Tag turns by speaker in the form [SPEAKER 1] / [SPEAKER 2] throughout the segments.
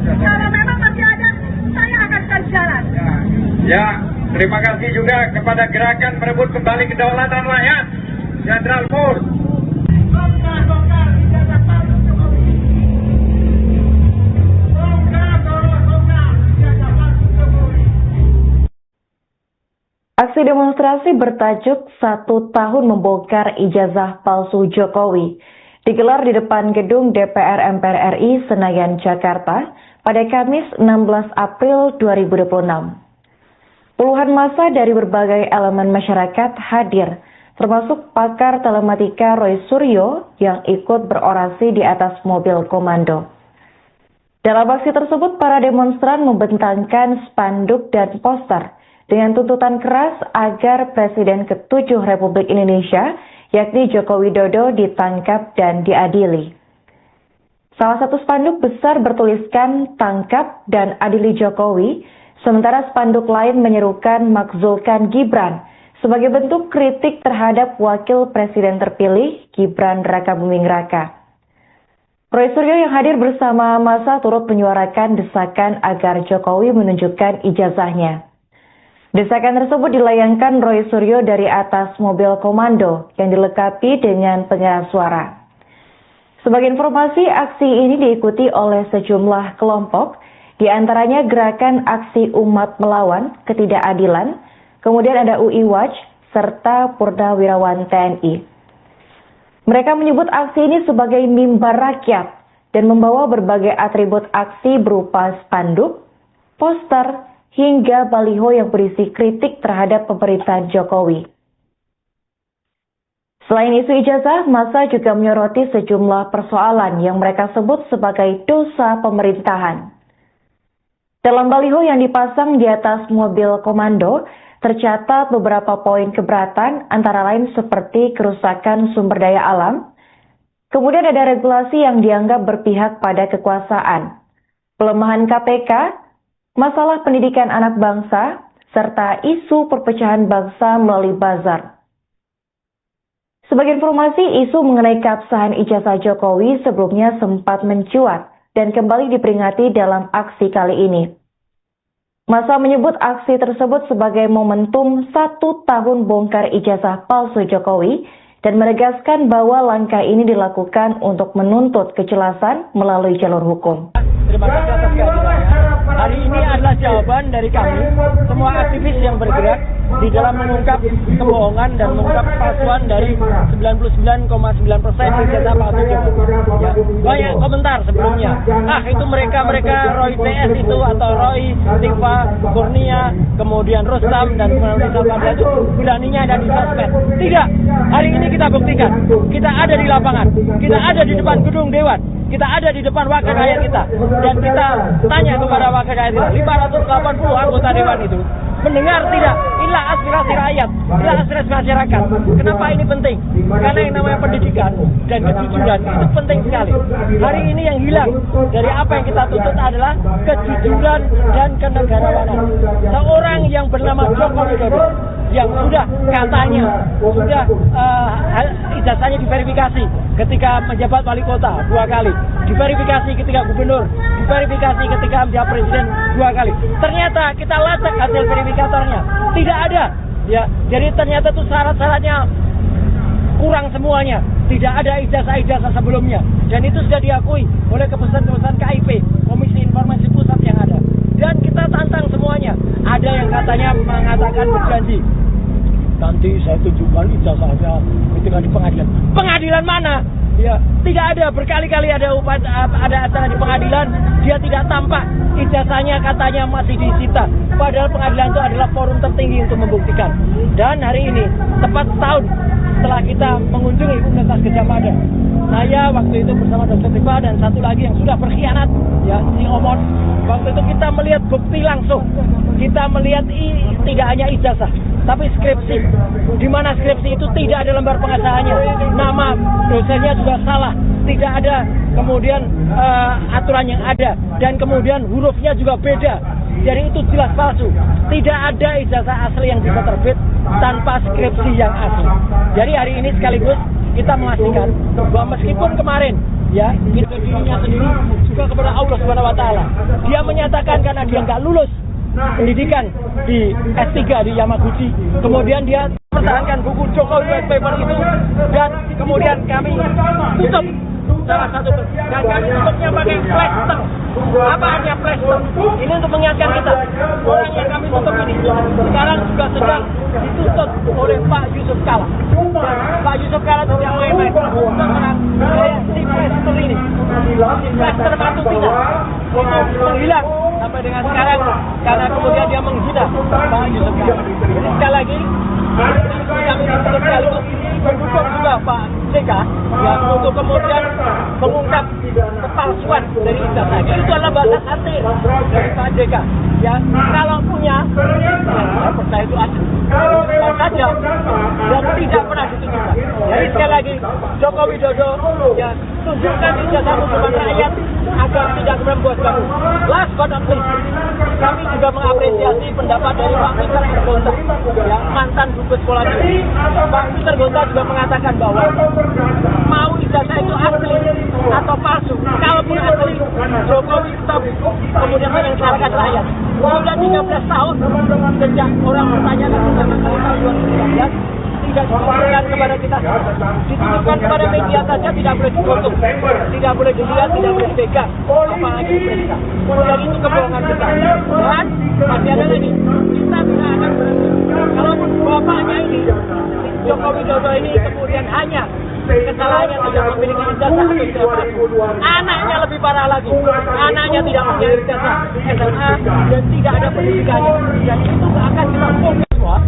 [SPEAKER 1] Kalau memang masih ada, saya akan cari jalan.
[SPEAKER 2] Ya, terima kasih juga kepada Gerakan Merebut Kembali Kedaulatan Rakyat, Jenderal Mur.
[SPEAKER 3] Aksi demonstrasi bertajuk 1 tahun membongkar ijazah palsu Jokowi digelar di depan gedung DPR MPR RI Senayan, Jakarta pada Kamis 16 April 2026. Puluhan massa dari berbagai elemen masyarakat hadir, termasuk pakar telematika Roy Suryo yang ikut berorasi di atas mobil komando. Dalam aksi tersebut, para demonstran membentangkan spanduk dan poster dengan tuntutan keras agar Presiden ke-7 Republik Indonesia, yakni Joko Widodo, ditangkap dan diadili. Salah satu spanduk besar bertuliskan "Tangkap dan Adili Jokowi", sementara spanduk lain menyerukan "Makzulkan Gibran" sebagai bentuk kritik terhadap Wakil Presiden terpilih Gibran Rakabuming Raka. Roy Suryo yang hadir bersama massa turut menyuarakan desakan agar Jokowi menunjukkan ijazahnya. Desakan tersebut dilayangkan Roy Suryo dari atas mobil komando yang dilengkapi dengan pengeras suara. Sebagai informasi, aksi ini diikuti oleh sejumlah kelompok, di antaranya Gerakan Aksi Umat Melawan Ketidakadilan, kemudian ada UI Watch, serta Purnawirawan TNI. Mereka menyebut aksi ini sebagai mimbar rakyat dan membawa berbagai atribut aksi berupa spanduk, poster, hingga baliho yang berisi kritik terhadap pemerintahan Jokowi. Selain isu ijazah, massa juga menyoroti sejumlah persoalan yang mereka sebut sebagai dosa pemerintahan. Dalam baliho yang dipasang di atas mobil komando, tercatat beberapa poin keberatan, antara lain seperti kerusakan sumber daya alam, kemudian ada regulasi yang dianggap berpihak pada kekuasaan, pelemahan KPK, masalah pendidikan anak bangsa, serta isu perpecahan bangsa melalui bazar. Sebagai informasi, isu mengenai keabsahan ijazah Jokowi sebelumnya sempat mencuat dan kembali diperingati dalam aksi kali ini. Massa menyebut aksi tersebut sebagai momentum 1 tahun bongkar ijazah palsu Jokowi dan menegaskan bahwa langkah ini dilakukan untuk menuntut kejelasan melalui jalur hukum.
[SPEAKER 4] Terima kasih atas kehadirannya. Hari ini adalah jawaban dari kami, semua aktivis yang bergerak di dalam mengungkap kebohongan dan mengungkap kepalsuan dari 99,9% ijazah palsu Jokowi. Ya, banyak komentar sebelumnya. Itu mereka Roy TS itu atau Roy, Tifa, Kurnia, kemudian Rustam dan Pada itu beraninya ada di sosmed. Tidak. Hari ini kita buktikan. Kita ada di lapangan. Kita ada di depan gedung Dewan. Kita ada di depan wakil rakyat kita. Dan kita tanya kepada wakil rakyat kita, 580 anggota Dewan itu mendengar tidak? Inilah aspirasi rakyat, inilah aspirasi masyarakat. Kenapa ini penting? Karena yang namanya pendidikan dan kejujuran itu penting sekali. Hari ini yang hilang dari apa yang kita tuntut adalah kejujuran dan kenegarawanan. Seorang yang bernama Joko Widodo yang sudah katanya sudah ijazahnya diverifikasi ketika menjabat wali kota 2 kali, diverifikasi ketika gubernur, diverifikasi ketika menjadi presiden 2 kali. Ternyata kita lacak hasil verifikatornya, tidak ada. Ya, jadi ternyata itu syarat-syaratnya kurang semuanya. Tidak ada ijazah-ijazah sebelumnya. Dan itu sudah diakui oleh keputusan-keputusan KIP, Komisi Informasi Pusat yang ada. Dan kita tantang semuanya. Ada yang katanya mengatakan berjanji, nanti saya tunjukkan ijazahnya ketika di pengadilan. Pengadilan mana? Ya, tidak ada. Berkali-kali ada acara di pengadilan, dia tidak tampak. Ijazahnya katanya masih disita. Padahal pengadilan itu adalah forum tertinggi untuk membuktikan. Dan hari ini, tepat setahun setelah kita mengunjungi Universitas Gadjah Mada, saya waktu itu bersama Dr. Tifa dan satu lagi yang sudah berkhianat, ya, si Omon. Waktu itu kita melihat bukti langsung. Kita melihat tidak hanya ijazah, tapi skripsi. Di mana skripsi itu tidak ada lembar pengasahannya. Nama dosennya juga salah. Tidak ada kemudian aturan yang ada. Dan kemudian hurufnya juga beda. Jadi itu jelas palsu. Tidak ada ijazah asli yang bisa terbit tanpa skripsi yang asli. Jadi hari ini sekaligus kita memastikan bahwa meskipun kemarin ya, ke dirinya sendiri, juga kepada Allah Subhanahu wa taala. Dia menyatakan karena dia nggak lulus pendidikan di S3 di Yamaguchi, kemudian dia pertahankan buku Jokowi White Paper itu, dan kemudian kami tutup salah satu, dan kami tutupnya pakai plester. Apa artinya plester? Ini untuk mengingatkan kita, orang yang kami tutup ini sekarang juga sedang dituntut oleh Pak Yusuf Kala. Pak Yusuf Kala tidak main-main untuk si plester ini, si plester batu kita itu menghilang sampai dengan sekarang karena kemudian dia menghina Pak Yusuf Kala. Jadi sekali lagi kami dituntut sekaligus mendukung juga Pak JK ya, untuk kemudian mengungkap kepalsuan dari ijazah. Itu adalah bahasa asli dari Pak JK ya, kalau punya ya, saya percaya itu asli saja dan tidak pernah ditunjukkan. Jadi sekali lagi Joko Widodo ya, tunjukkan ijazahmu kepada rakyat agar tidak membuat kamu. Last but not least, kami juga mengapresiasi pendapat dari Pak Peter Gonta yang mantan Dubes Sekolah Tinggi. Pak Peter Gonta juga mengatakan bahwa mau ijazah itu asli atau palsu, kalaupun asli, Jokowi stop kemudian menyengsarakan rakyat. Sudah 13 tahun sejak orang bertanya tentang tahun 2019 tidak ditujukan kepada kita, ditujukan kepada media saja, tidak boleh ditutup, tidak boleh dilihat, tidak boleh dipegang, apalagi diperiksa. Dan itu kebohongan kita. Dan masih ada lagi, kita tidak akan berhenti. Kalaupun bapaknya ini, Joko Widodo ini kemudian hanya kesalahannya tidak memiliki ijazah atau ijazah, anaknya lebih parah lagi, anaknya tidak punya ijazah SMA dan tidak ada pendidikannya, dan itu akan kita bongkar semua.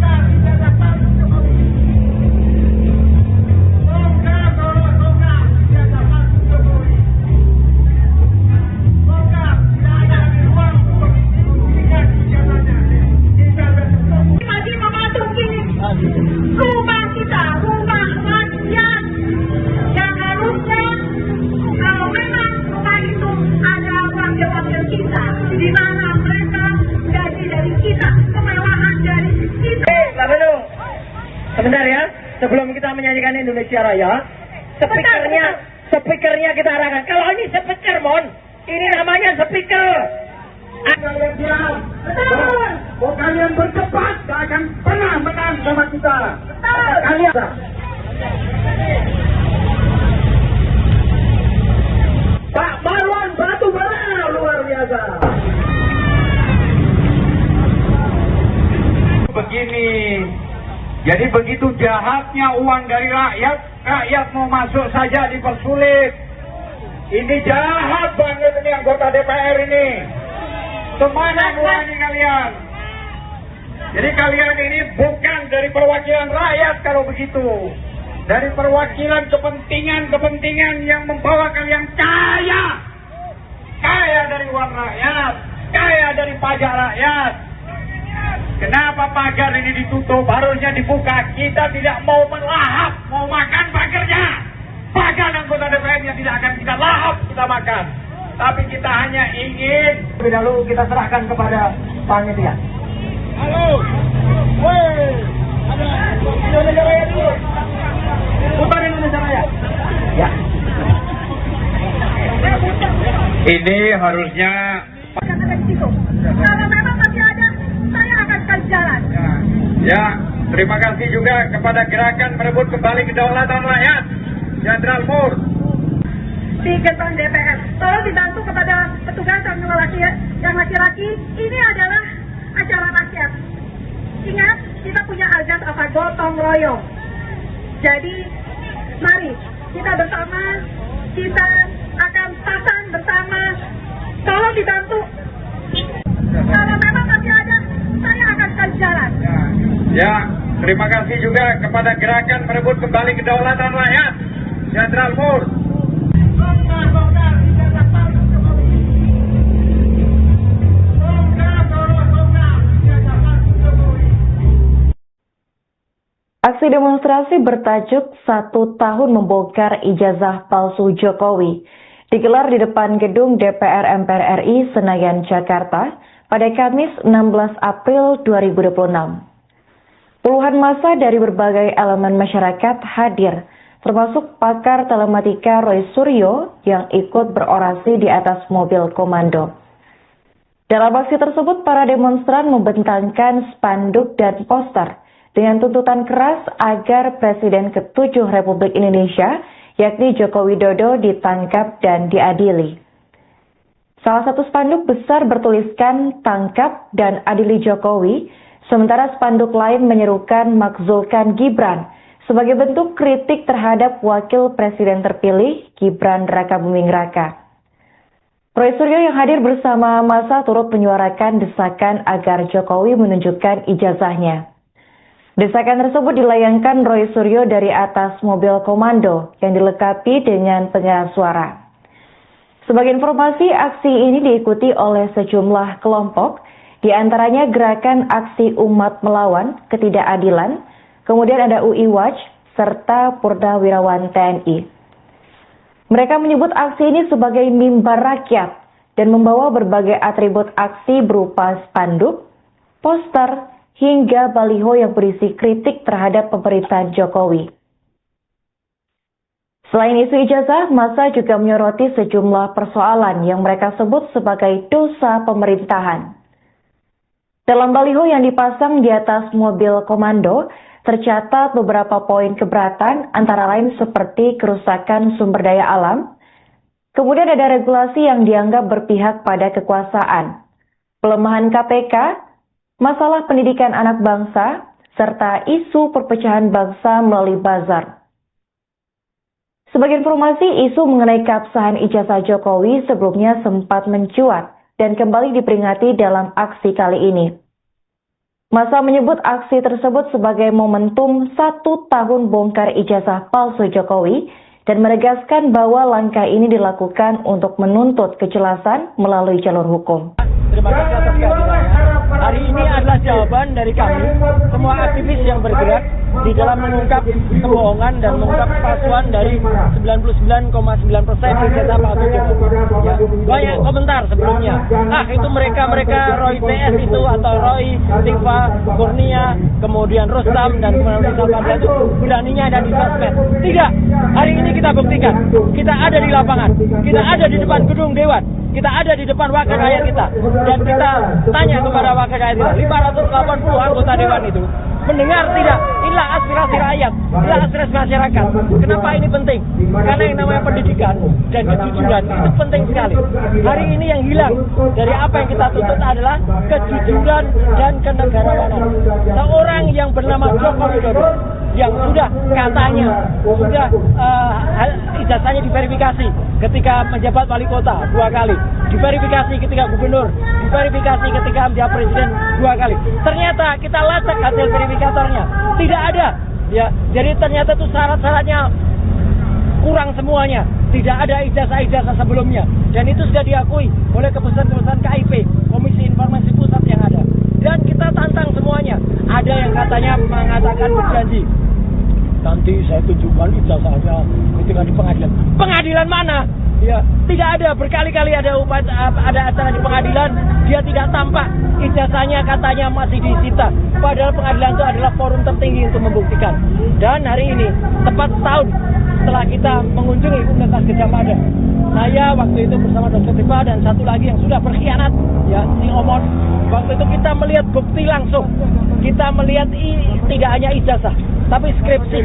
[SPEAKER 1] Rumah kita, rumah rakyat yang harusnya kalau memang rumah itu ada wakil-wakil kita, di mana mereka gaji dari kita, kemewahan dari kita.
[SPEAKER 4] Sebentar ya, sebelum kita menyanyikan Indonesia Raya, speakernya kita arahkan. Kalau ini speaker, Mon, ini namanya speaker.
[SPEAKER 1] Betul.
[SPEAKER 2] Kalau kalian berdebat, tak akan pernah menang sama kita. Kalian. Pak Marwan batu bara luar biasa. Begini, jadi begitu jahatnya uang dari rakyat, rakyat mau masuk saja dipersulit. Ini jahat banget ini anggota DPR ini. Kemana uangnya kalian? Jadi kalian ini bukan dari perwakilan rakyat kalau begitu. Dari perwakilan kepentingan yang membawa kalian kaya. Kaya dari uang rakyat. Kaya dari pajak rakyat. Kenapa pagar ini ditutup? Harusnya dibuka. Kita tidak mau melahap, mau makan pagarnya. Pagar anggota DPR-nya tidak akan kita lahap, kita makan. Tapi kita hanya ingin lebih dahulu kita serahkan kepada panitia. Halo, woi, ada Indonesia Raya dulu. Putar Indonesia Raya. Ya. Ini harusnya.
[SPEAKER 1] Kalau memang masih ada, saya akan cari jalan.
[SPEAKER 2] Ya, terima kasih juga kepada gerakan merebut kembali kedaulatan rakyat, Jenderal Mur.
[SPEAKER 1] Di gerbang DPR, tolong dibantu kepada petugas yang laki-laki. Ini adalah acara rakyat. Ingat, kita punya azas apa? Gotong royong. Jadi, mari kita bersama, kita akan pasang bersama. Tolong dibantu. Kalau memang masih ada, saya akan cari jalan.
[SPEAKER 2] Ya, terima kasih juga kepada gerakan merebut kembali kedaulatan rakyat, Jenderal Mur.
[SPEAKER 3] Aksi demonstrasi bertajuk 1 tahun membongkar ijazah palsu Jokowi digelar di depan gedung DPR MPR RI Senayan, Jakarta pada Kamis 16 April 2026. Puluhan massa dari berbagai elemen masyarakat hadir, termasuk pakar telematika Roy Suryo, yang ikut berorasi di atas mobil komando. Dalam aksi tersebut, para demonstran membentangkan spanduk dan poster dengan tuntutan keras agar Presiden ke-7 Republik Indonesia, yakni Joko Widodo, ditangkap dan diadili. Salah satu spanduk besar bertuliskan "Tangkap dan Adili Jokowi", sementara spanduk lain menyerukan "Makzulkan Gibran" sebagai bentuk kritik terhadap Wakil Presiden terpilih Gibran Rakabuming Raka. Roy Suryo yang hadir bersama massa turut menyuarakan desakan agar Jokowi menunjukkan ijazahnya. Desakan tersebut dilayangkan Roy Suryo dari atas mobil komando yang dilengkapi dengan pengeras suara. Sebagai informasi, aksi ini diikuti oleh sejumlah kelompok, di antaranya Gerakan Aksi Umat Melawan Ketidakadilan, kemudian ada UI Watch, serta Purnawirawan TNI. Mereka menyebut aksi ini sebagai mimbar rakyat dan membawa berbagai atribut aksi berupa spanduk, poster, hingga baliho yang berisi kritik terhadap pemerintahan Jokowi. Selain isu ijazah, massa juga menyoroti sejumlah persoalan yang mereka sebut sebagai dosa pemerintahan. Dalam baliho yang dipasang di atas mobil komando, tercatat beberapa poin keberatan, antara lain seperti kerusakan sumber daya alam, kemudian ada regulasi yang dianggap berpihak pada kekuasaan, pelemahan KPK, masalah pendidikan anak bangsa, serta isu perpecahan bangsa melalui bazar. Sebagai informasi, isu mengenai keabsahan ijazah Jokowi sebelumnya sempat mencuat dan kembali diperingati dalam aksi kali ini. Massa menyebut aksi tersebut sebagai momentum 1 tahun bongkar ijazah palsu Jokowi dan menegaskan bahwa langkah ini dilakukan untuk menuntut kejelasan melalui jalur hukum.
[SPEAKER 4] Terima kasih atas kehadirannya. Hari ini adalah jawaban dari kami, semua aktivis yang bergerak di dalam mengungkap kebohongan dan mengungkap palsuan dari 99,9% ijazah palsu Jokowi. Ya, banyak komentar sebelumnya. Itu mereka Roy PS itu atau Roy, Tifa, Kurnia, kemudian Rustam dan kemudian Salvador itu beraninya ada di sosmed. Tidak. Hari ini kita buktikan. Kita ada di lapangan. Kita ada di depan gedung Dewan. Kita ada di depan wakil rakyat kita. Dan kita tanya kepada wakil rakyat kita, 580 anggota Dewan itu mendengar tidak? Inilah aspirasi rakyat, inilah aspirasi masyarakat. Kenapa ini penting? Karena yang namanya pendidikan dan kejujuran itu penting sekali. Hari ini yang hilang dari apa yang kita tuntut adalah kejujuran dan kenegarawanan. Seorang yang bernama Joko Widodo yang sudah katanya sudah ijazahnya diverifikasi ketika menjabat wali kota 2 kali, diverifikasi ketika gubernur, diverifikasi ketika menjadi presiden 2 kali. Ternyata kita lacak hasil verifikatornya, tidak ada. Ya, jadi ternyata itu syarat-syaratnya kurang semuanya. Tidak ada ijazah-ijazah sebelumnya. Dan itu sudah diakui oleh keputusan-keputusan KIP, Komisi Informasi Pusat yang ada. Dan kita tantang semuanya. Ada yang katanya mengatakan berjanji, nanti saya tunjukkan ijazahnya ketika di pengadilan. Pengadilan mana? Ya, tidak ada. Berkali-kali ada acara di pengadilan, dia tidak tampak. Ijazahnya katanya masih disita. Padahal pengadilan itu adalah forum tertinggi untuk membuktikan. Dan hari ini, tepat setahun setelah kita mengunjungi Universitas Gadjah Mada, saya waktu itu bersama Dr. Tifa dan satu lagi yang sudah berkhianat, ya, si Omon. Waktu itu kita melihat bukti langsung. Kita melihat tidak hanya ijazah, tapi skripsi.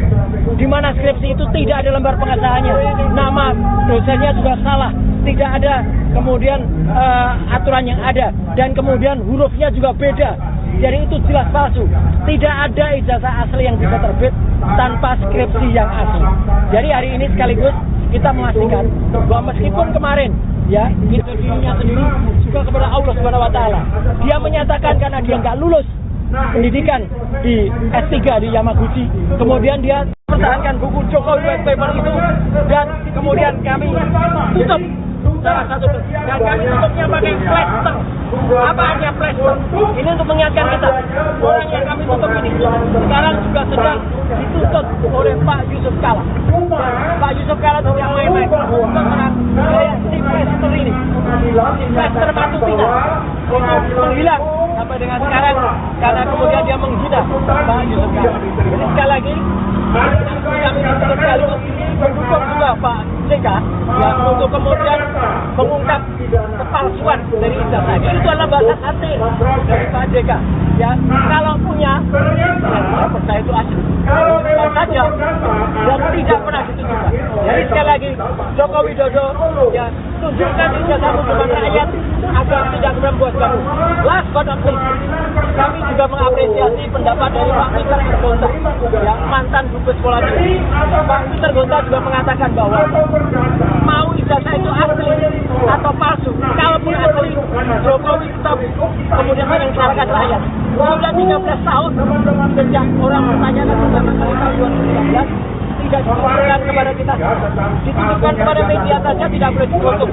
[SPEAKER 4] Di mana skripsi itu tidak ada lembar pengesahannya. Nama dosennya juga salah. Tidak ada kemudian aturan yang ada. Dan kemudian hurufnya juga beda. Jadi itu jelas palsu. Tidak ada ijazah asli yang bisa terbit tanpa skripsi yang asli. Jadi hari ini sekaligus kita memastikan bahwa meskipun kemarin ya dirinya sendiri juga kepada Allah Subhanahu wa taala, dia menyatakan karena dia nggak lulus pendidikan di S3 di Yamaguchi, kemudian dia pertahankan buku Jokowi White Paper itu, dan kemudian kami tutup salah satu, dan kami tutupnya pakai plaster. Apa artinya plaster? Ini untuk mengingatkan kita, orang yang kami tutup ini sekarang juga sedang dituntut oleh Pak Yusuf Kala. Pak Yusuf Kala tidak main-main untuk si plaster ini, si plaster batu kita itu menghilang sampai dengan sekarang karena kemudian dia menghina Pak Yusuf Kala. Jadi sekali lagi kami sekaligus mendukung juga Pak JK ya, untuk kemudian mengungkap kepalsuan dari ijazah. Itu adalah bahasa hati dari Pak JK. Ya, kalau punya, ya saya percaya itu asli. Bukan saja dan tidak pernah ditunjukkan. Jadi sekali lagi, Joko Widodo, ya, tunjukkan ijazahmu kepada rakyat agar tidak membuat gaduh. Last but not least, kami juga mengapresiasi pendapat dari Pak Peter Gonta, yang mantan Dubes Sekolah Negeri. Pak Peter Gonta juga mengatakan bahwa mau ijazah itu asli atau palsu, kalaupun asli, Jokowi tetap kemudian menyengsarakan rakyat. Sudah 13 tahun sejak orang pertanyakan pertama kali tahun 2019, tidak ditujukan kepada kita, ditujukan kepada media saja, tidak boleh ditutup,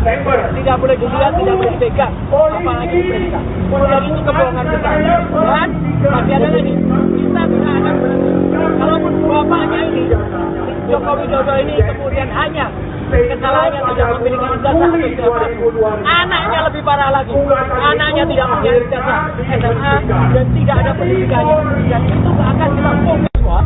[SPEAKER 4] tidak boleh dilihat, tidak boleh dipegang, apalagi diperiksa. Dan itu kebohongan besar. Dan masih ada lagi, kita tidak akan berhenti. Kalaupun bapaknya ini, Joko Widodo ini kemudian hanya kesalahannya tidak memiliki ijazah atau ijazah, anaknya lebih parah lagi. Anaknya tidak punya ijazah SMA dan tidak ada pendidikannya, dan itu akan kita fokus semua.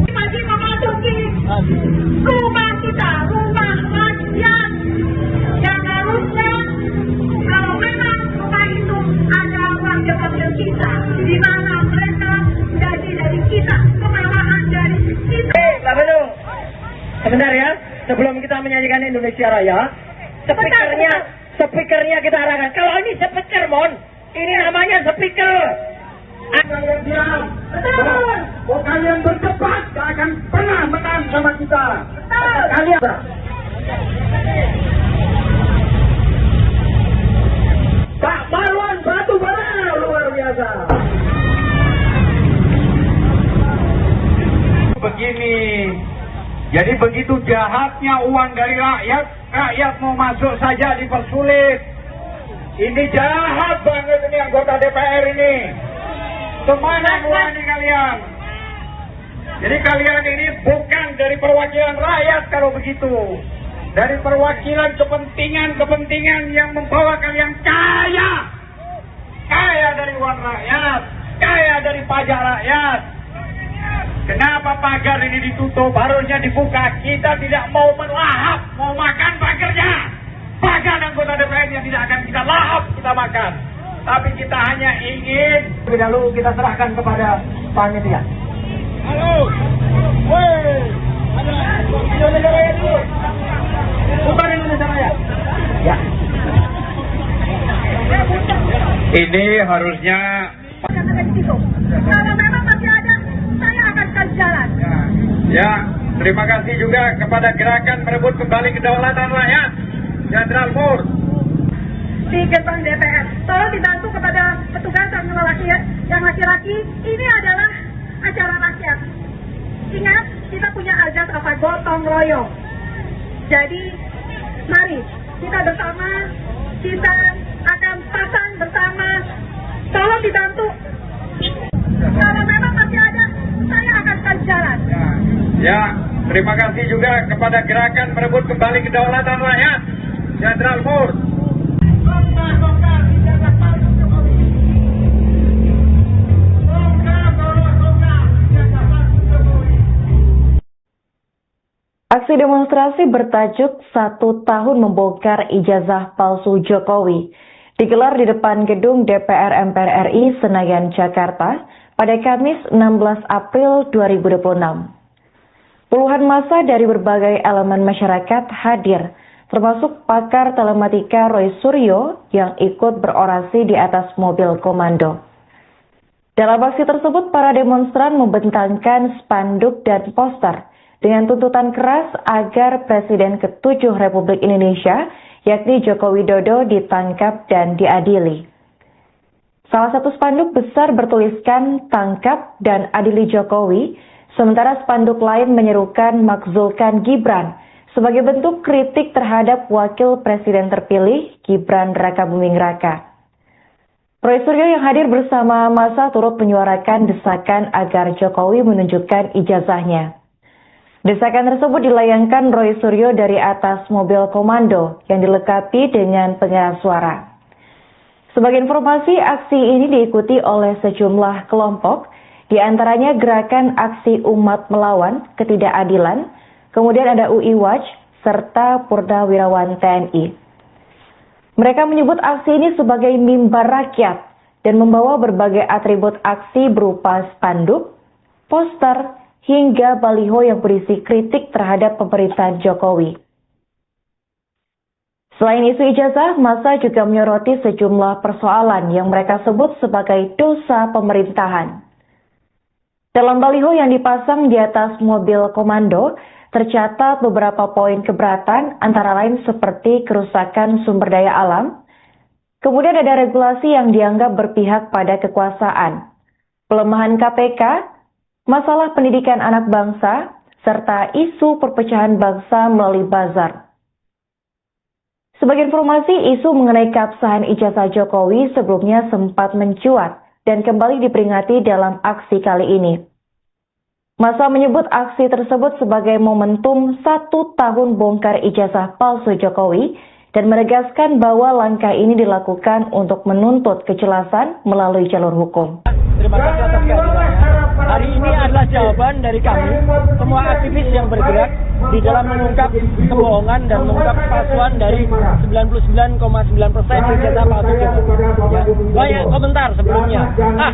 [SPEAKER 1] Masih memasuki rumah kita, rumah rakyat, yang harusnya kalau memang rumah itu ada warga wakil kita, di mana mereka jadi dari kita, kemewahan dari kita.
[SPEAKER 4] Pak Bandung, sebentar ya, sebelum kita menyanyikan Indonesia Raya, speakernya kita arahkan. Kalau ini speaker, Mon, ini namanya speaker.
[SPEAKER 2] Kalian diam.
[SPEAKER 1] Betul.
[SPEAKER 2] Kalau kalian berdebat, gak akan pernah menang sama kita.
[SPEAKER 1] Betul.
[SPEAKER 2] Kalian. Pak Marwan batu bara luar biasa. Begini, jadi begitu jahatnya uang dari rakyat, rakyat mau masuk saja dipersulit. Ini jahat banget ini anggota DPR ini. Kemana uangnya kalian? Jadi kalian ini bukan dari perwakilan rakyat kalau begitu. Dari perwakilan kepentingan yang membawa kalian kaya. Kaya dari uang rakyat. Kaya dari pajak rakyat. Kenapa pagar ini ditutup? Harusnya dibuka. Kita tidak mau melahap, mau makan pagarnya. Pagar anggota DPR yang tidak akan kita lahap, kita makan. Tapi kita hanya ingin lebih dahulu kita serahkan kepada panitia. Halo, woi, ada Indonesia Raya dulu. Bukan Indonesia Raya. Ya. Ini harusnya.
[SPEAKER 1] Jangan ada di situ. Kalau memang masih ada, saya akan kasih jalan.
[SPEAKER 2] Ya, terima kasih juga kepada gerakan merebut kembali kedaulatan rakyat, Jenderal Mur.
[SPEAKER 1] Di gerbang DPR, tolong dibantu kepada petugas yang laki-laki. Ini adalah acara rakyat. Ingat, kita punya azas apa? Gotong royong. Jadi, mari kita bersama, kita akan pasang bersama. Tolong dibantu. Kalau memang masih ada, saya akan kasih jalan.
[SPEAKER 2] Ya, terima kasih juga kepada gerakan merebut kembali kedaulatan rakyat, Jenderal Mur.
[SPEAKER 3] Aksi demonstrasi bertajuk 1 tahun membongkar ijazah palsu Jokowi digelar di depan gedung DPR MPR RI Senayan, Jakarta pada Kamis 16 April 2026. Puluhan massa dari berbagai elemen masyarakat hadir, termasuk pakar telematika Roy Suryo yang ikut berorasi di atas mobil komando. Dalam aksi tersebut, para demonstran membentangkan spanduk dan poster dengan tuntutan keras agar Presiden ke-7 Republik Indonesia, yakni Joko Widodo, ditangkap dan diadili. Salah satu spanduk besar bertuliskan "Tangkap dan Adili Jokowi", sementara spanduk lain menyerukan "Makzulkan Gibran", sebagai bentuk kritik terhadap Wakil Presiden terpilih Gibran Rakabuming Raka. Roy Suryo yang hadir bersama massa turut menyuarakan desakan agar Jokowi menunjukkan ijazahnya. Desakan tersebut dilayangkan Roy Suryo dari atas mobil komando yang dilengkapi dengan pengeras suara. Sebagai informasi, aksi ini diikuti oleh sejumlah kelompok, di antaranya Gerakan Aksi Umat Melawan Ketidakadilan, kemudian ada UI Watch, serta Purnawirawan TNI. Mereka menyebut aksi ini sebagai mimbar rakyat dan membawa berbagai atribut aksi berupa spanduk, poster, hingga baliho yang berisi kritik terhadap pemerintahan Jokowi. Selain isu ijazah, massa juga menyoroti sejumlah persoalan yang mereka sebut sebagai dosa pemerintahan. Dalam baliho yang dipasang di atas mobil komando, tercatat beberapa poin keberatan antara lain seperti kerusakan sumber daya alam, kemudian ada regulasi yang dianggap berpihak pada kekuasaan, pelemahan KPK, masalah pendidikan anak bangsa, serta isu perpecahan bangsa melalui bazar. Sebagai informasi, isu mengenai keabsahan ijazah Jokowi sebelumnya sempat mencuat dan kembali diperingati dalam aksi kali ini. Massa menyebut aksi tersebut sebagai momentum 1 tahun bongkar ijazah palsu Jokowi dan menegaskan bahwa langkah ini dilakukan untuk menuntut kejelasan melalui jalur hukum.
[SPEAKER 4] Terima kasih atas kehadirannya. Hari ini adalah jawaban dari kami, semua aktivis yang bergerak di dalam mengungkap kebohongan dan mengungkap palsuan dari 99,9% ijazah palsu Jokowi. Ya, banyak komentar sebelumnya.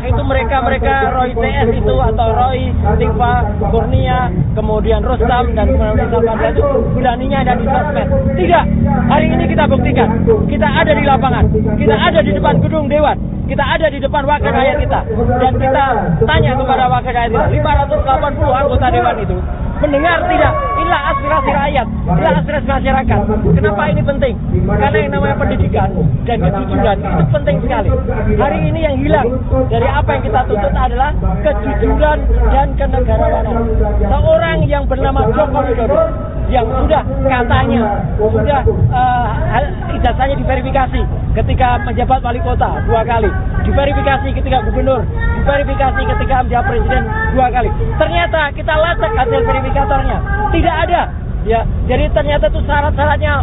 [SPEAKER 4] Itu mereka Roy TS itu atau Roy, Tifa, Kurnia, kemudian Rustam dan kemudian Salvador itu beraninya ada di sosmed. Tidak. Hari ini kita buktikan. Kita ada di lapangan. Kita ada di depan gedung Dewan. Kita ada di depan wakil rakyat kita. Dan kita tanya kepada wakil rakyat kita, 580 anggota Dewan itu mendengar tidak? Inilah aspirasi rakyat, inilah aspirasi masyarakat. Kenapa ini penting? Karena yang namanya pendidikan dan kejujuran itu penting sekali. Hari ini yang hilang dari apa yang kita tuntut adalah kejujuran dan kenegarawanan. Seorang yang bernama Joko Widodo yang sudah katanya sudah ijazahnya diverifikasi ketika menjabat wali kota 2 kali, diverifikasi ketika gubernur, diverifikasi ketika menjadi presiden 2 kali. Ternyata kita lacak hasil verifikatornya, tidak ada. Ya, jadi ternyata itu syarat-syaratnya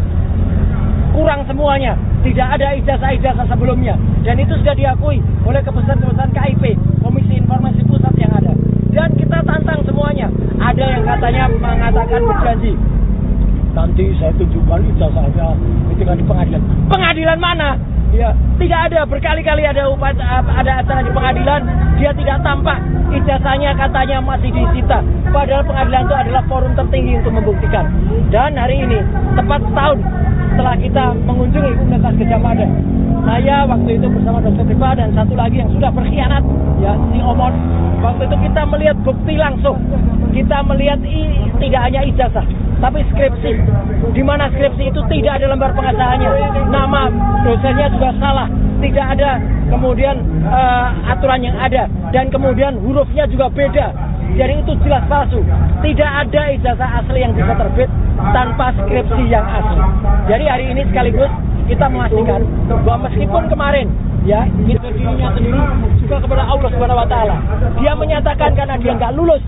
[SPEAKER 4] kurang semuanya. Tidak ada ijazah-ijazah sebelumnya. Dan itu sudah diakui oleh keputusan-keputusan KIP, Komisi Informasi Pusat yang ada. Dan kita tantang semuanya. Ada yang katanya mengatakan berjanji, nanti saya tunjukkan ijazahnya ketika di pengadilan. Pengadilan mana? Ya, tidak ada. Berkali-kali ada acara di pengadilan, dia tidak tampak. Ijazahnya katanya masih disita. Padahal pengadilan itu adalah forum tertinggi untuk membuktikan. Dan hari ini, tepat setahun setelah kita mengunjungi Universitas Gadjah Mada, saya waktu itu bersama Dr. Tifa dan satu lagi yang sudah berkhianat, ya, si Omon. Waktu itu kita melihat bukti langsung. Kita melihat tidak hanya ijazah, tapi skripsi. Di mana skripsi itu tidak ada lembar pengasahannya. Nama dosennya juga salah. Tidak ada kemudian aturan yang ada. Dan kemudian hurufnya juga beda. Jadi itu jelas palsu. Tidak ada ijazah asli yang bisa terbit tanpa skripsi yang asli. Jadi hari ini sekaligus kita memastikan bahwa meskipun kemarin ya itu dirinya sendiri juga kepada Allah Subhanahu wa taala, dia menyatakan karena dia nggak lulus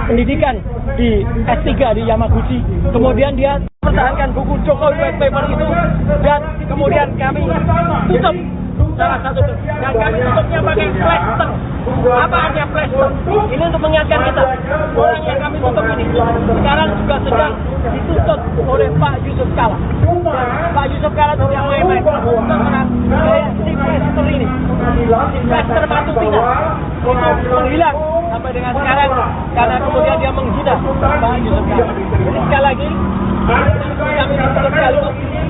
[SPEAKER 4] pendidikan di S3 di Yamaguchi, kemudian dia mempertahankan buku Jokowi White Paper itu, dan kemudian kami tutup salah satu, dan kami tutupnya pakai plaster. Apa artinya plaster? Ini untuk mengingatkan kita, orang yang kami tutup ini sekarang juga sedang ditutup oleh Pak Yusuf Kala. Pak Yusuf Kala itu yang main-main terang si plaster ini, si plaster Batu Tina itu menghilang sampai dengan sekarang karena kemudian dia menghina Pak Yusuf Kala. Jadi sekali lagi kami sekali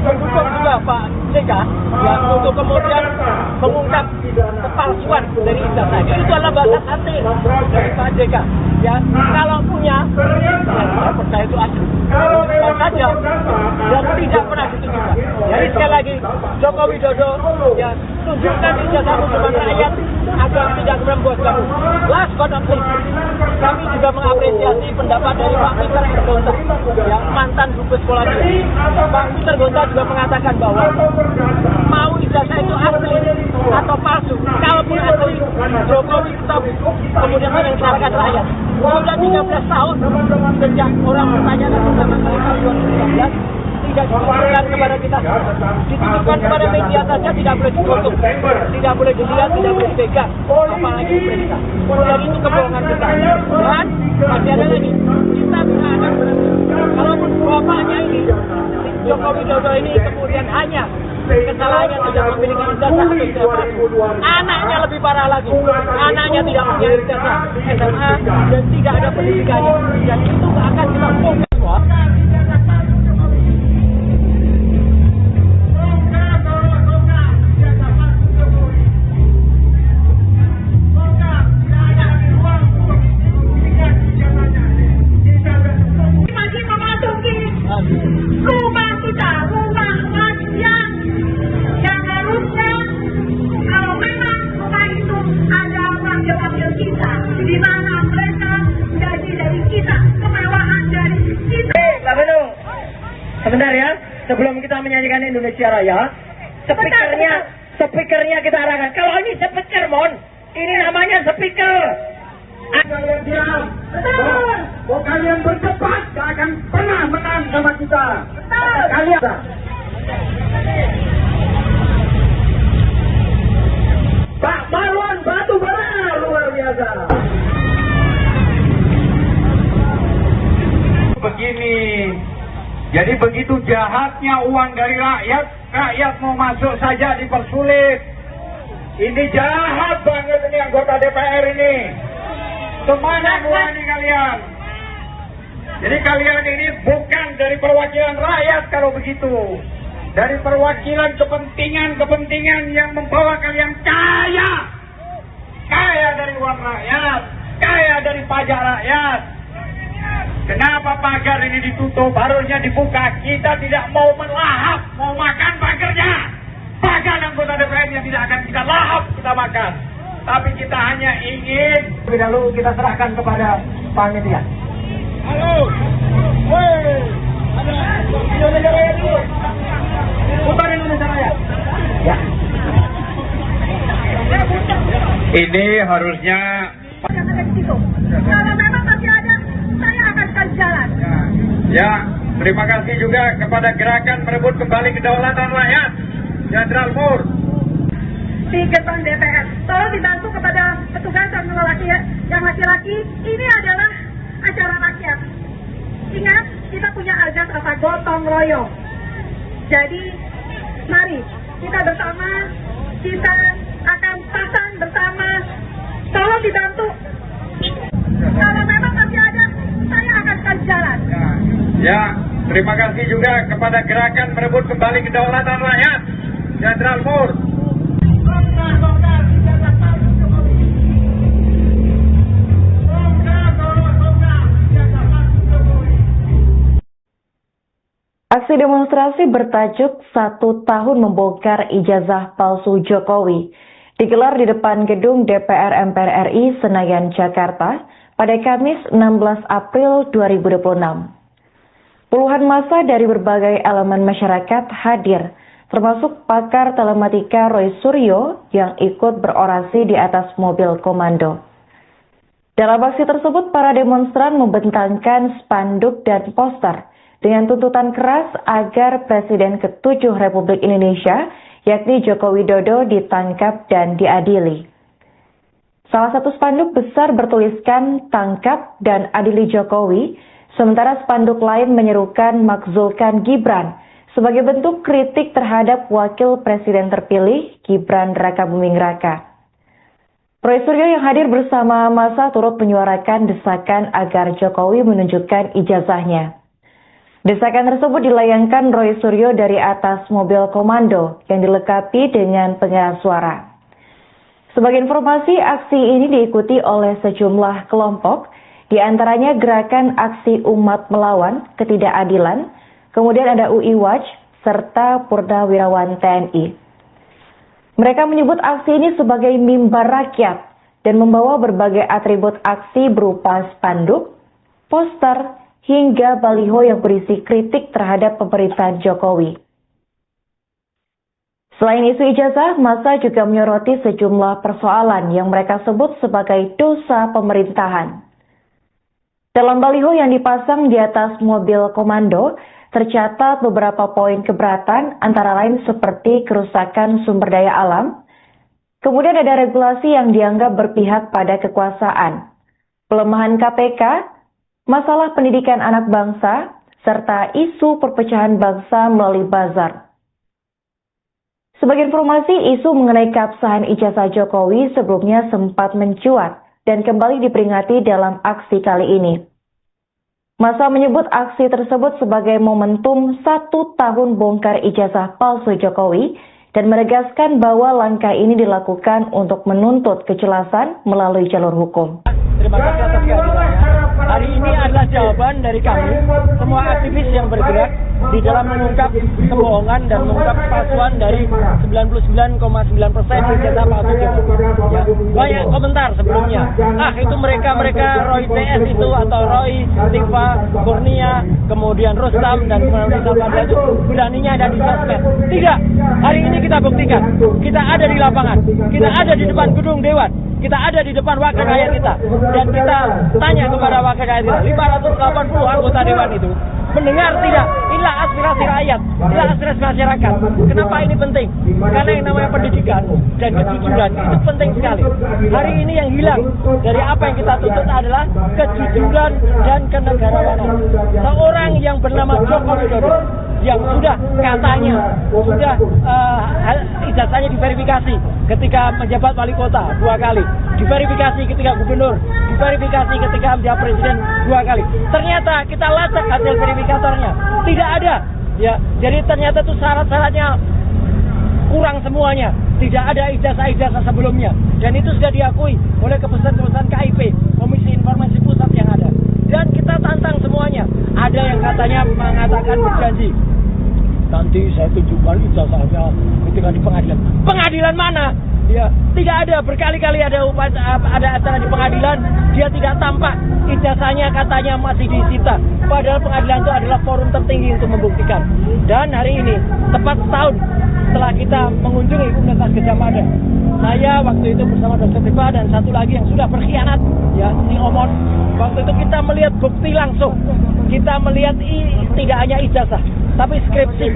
[SPEAKER 4] mendukung juga Pak JK yang untuk kemudian mengungkap kepalsuan dari ijazah. Itu adalah bahasa hati dari Pak JK. Ya, kalau punya, ya, saya percaya itu asli. Kalau saja dan tidak pernah ditunjukkan. Jadi sekali lagi Joko Widodo, ya, tunjukkan ijazahmu kepada rakyat agar tidak membuat kamu. Last but not least, kami juga mengapresiasi pendapat dari Pak Peter Gonta, yang mantan Dubes Sekolah Tinggi. Pak Peter Gonta juga mengatakan bahwa mau ijazah itu asli atau palsu. Kalaupun asli, Jokowi tetap kemudian menyengsarakan rakyat. Sudah 13 tahun sejak orang ditujukan kepada media saja, tidak boleh ditutup, tidak boleh dilihat, tidak boleh dipegang, apalagi diperiksa. Jadi itu kebohongan besar. Dan masih ada lagi, kita akan kalaupun bapaknya ini Joko Widodo ini kemudian hanya kesalahannya tidak memiliki ijazah atau ijazah, anaknya lebih parah lagi, anaknya tidak punya ijazah SMA dan tidak ada pendidikannya, dan itu akan kita bongkar semua.
[SPEAKER 1] Masih memasuki rumah kita, rumah rakyat yang harusnya kalau memang rumah itu ada wakil-wakil kita, di mana mereka gaji dari kita, kemewahan dari kita.
[SPEAKER 4] Pak Bandung, sebentar ya, sebelum kita menyanyikan Indonesia Raya, speakernya kita arahkan. Kalau ini speaker, Mon, ini namanya speaker.
[SPEAKER 2] Kalian diam. Kalau kalian berdebat, gak akan pernah menang sama kita. Kalian. Pak Marwan batu bara luar biasa. Begini, jadi begitu jahatnya uang dari rakyat, rakyat mau masuk saja dipersulit. Ini jahat banget ini anggota DPR ini. Kemana nurani kalian? Jadi kalian ini bukan dari perwakilan rakyat kalau begitu. Dari perwakilan kepentingan yang membawa kalian kaya. Kaya dari uang rakyat. Kaya dari pajak rakyat. Kenapa pagar ini ditutup? Harusnya dibuka. Kita tidak mau melahap, mau makan pagarnya. Pagar anggota DPR yang tidak akan kita lahap, kita makan. Tapi kita hanya ingin lebih dahulu kita serahkan kepada panitia. Halo, woi, ada Indonesia Raya dulu. Putar Indonesia Raya. Ya. Ini harusnya.
[SPEAKER 1] Yang ada di situ. Kalau memang masih ada, saya akan cari jalan.
[SPEAKER 2] Ya, terima kasih juga kepada gerakan merebut kembali kedaulatan rakyat, Jenderal Mur.
[SPEAKER 1] Di gerbang DPR, tolong dibantu kepada petugas yang laki-laki, ini adalah acara rakyat. Ingat, kita punya azas apa gotong royong. Jadi, mari kita bersama, kita akan pasang bersama. Tolong dibantu. Kalau memang masih ada, saya akan cari jalan.
[SPEAKER 2] Ya, terima kasih juga kepada gerakan merebut kembali kedaulatan rakyat, Jenderal Mur.
[SPEAKER 3] Aksi demonstrasi bertajuk 1 tahun membongkar ijazah palsu Jokowi digelar di depan gedung DPR MPR RI Senayan, Jakarta pada Kamis 16 April 2026. Puluhan massa dari berbagai elemen masyarakat hadir, termasuk pakar telematika Roy Suryo yang ikut berorasi di atas mobil komando. Dalam aksi tersebut, para demonstran membentangkan spanduk dan poster dengan tuntutan keras agar Presiden ke-7 Republik Indonesia, yakni Joko Widodo, ditangkap dan diadili. Salah satu spanduk besar bertuliskan "Tangkap dan Adili Jokowi", sementara spanduk lain menyerukan "Makzulkan Gibran", sebagai bentuk kritik terhadap Wakil Presiden terpilih Gibran Rakabuming Raka. Roy Suryo yang hadir bersama massa turut menyuarakan desakan agar Jokowi menunjukkan ijazahnya. Desakan tersebut dilayangkan Roy Suryo dari atas mobil komando yang dilengkapi dengan pengeras suara. Sebagai informasi, aksi ini diikuti oleh sejumlah kelompok, di antaranya Gerakan Aksi Umat Melawan Ketidakadilan, kemudian ada UI Watch, serta Purnawirawan TNI. Mereka menyebut aksi ini sebagai mimbar rakyat dan membawa berbagai atribut aksi berupa spanduk, poster, hingga baliho yang berisi kritik terhadap pemerintahan Jokowi. Selain isu ijazah, massa juga menyoroti sejumlah persoalan yang mereka sebut sebagai dosa pemerintahan. Dalam baliho yang dipasang di atas mobil komando, tercatat beberapa poin keberatan antara lain seperti kerusakan sumber daya alam, kemudian ada regulasi yang dianggap berpihak pada kekuasaan, pelemahan KPK, masalah pendidikan anak bangsa, serta isu perpecahan bangsa melalui bazar. Sebagai informasi, isu mengenai keabsahan ijazah Jokowi sebelumnya sempat mencuat dan kembali diperingati dalam aksi kali ini. Masa menyebut aksi tersebut sebagai momentum 1 tahun bongkar ijazah palsu Jokowi dan menegaskan bahwa langkah ini dilakukan untuk menuntut kejelasan melalui jalur hukum.
[SPEAKER 4] Terima kasih atas kehadirannya. Hari ini adalah jawaban dari kami, semua aktivis yang bergerak di dalam mengungkap kebohongan dan mengungkap kepalsuan dari 99,9% ijazah palsu Jokowi. Ya, banyak komentar sebelumnya. Itu mereka Roy TS itu atau Roy, Tifa, Kurnia, kemudian Rustam dan kemudian Salvadra itu beraninya ada di sosmed. Tidak. Hari ini kita buktikan. Kita ada di lapangan. Kita ada di depan gedung Dewan. Kita ada di depan wakil rakyat kita. Dan kita tanya kepada wakil rakyat kita, 580 anggota Dewan itu mendengar tidak? Inilah aspirasi rakyat, inilah aspirasi masyarakat. Kenapa ini penting? Karena yang namanya pendidikan dan kejujuran itu penting sekali. Hari ini yang hilang dari apa yang kita tuntut adalah kejujuran dan kenegarawanan. Seorang yang bernama Joko Widodo yang sudah katanya ijazahnya diverifikasi ketika menjabat wali kota 2 kali, diverifikasi ketika gubernur, diverifikasi ketika menjadi presiden 2 kali. Ternyata kita lacak hasil verifikatornya, tidak ada. Ya, jadi ternyata itu syarat-syaratnya kurang semuanya, tidak ada ijazah-ijazah sebelumnya, dan itu sudah diakui oleh keputusan-keputusan KIP, Komisi Informasi Pusat yang ada. Dan kita tantang semuanya. Ada yang katanya mengatakan berjanji, nanti saya tunjukkan ijazahnya ketika di pengadilan. Pengadilan mana? Ya, tidak ada. Berkali-kali ada acara di pengadilan, dia tidak tampak. Ijazahnya katanya masih disita. Padahal pengadilan itu adalah forum tertinggi untuk membuktikan. Dan hari ini, tepat setahun setelah kita mengunjungi Universitas Gadjah Mada, saya waktu itu bersama Dr. Tifa dan satu lagi yang sudah berkhianat, ya, si Omon. Waktu itu kita melihat bukti langsung. Kita melihat tidak hanya ijazah, tapi skripsi.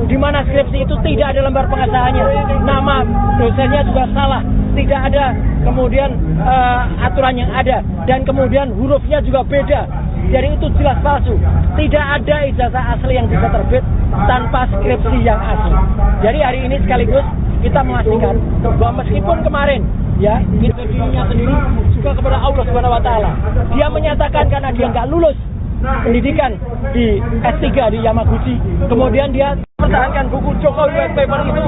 [SPEAKER 4] Di mana skripsi itu tidak ada lembar pengesahannya. Nama dosennya juga salah. Tidak ada kemudian aturan yang ada. Dan kemudian hurufnya juga beda. Jadi itu jelas palsu. Tidak ada ijazah asli yang bisa terbit tanpa skripsi yang asli. Jadi hari ini sekaligus kita memastikan bahwa meskipun kemarin ya dirinya sendiri juga kepada Allah Subhanahu wa taala, dia menyatakan karena dia nggak lulus pendidikan di S3 di Yamaguchi, kemudian dia mempertahankan buku Jokowi White Paper itu,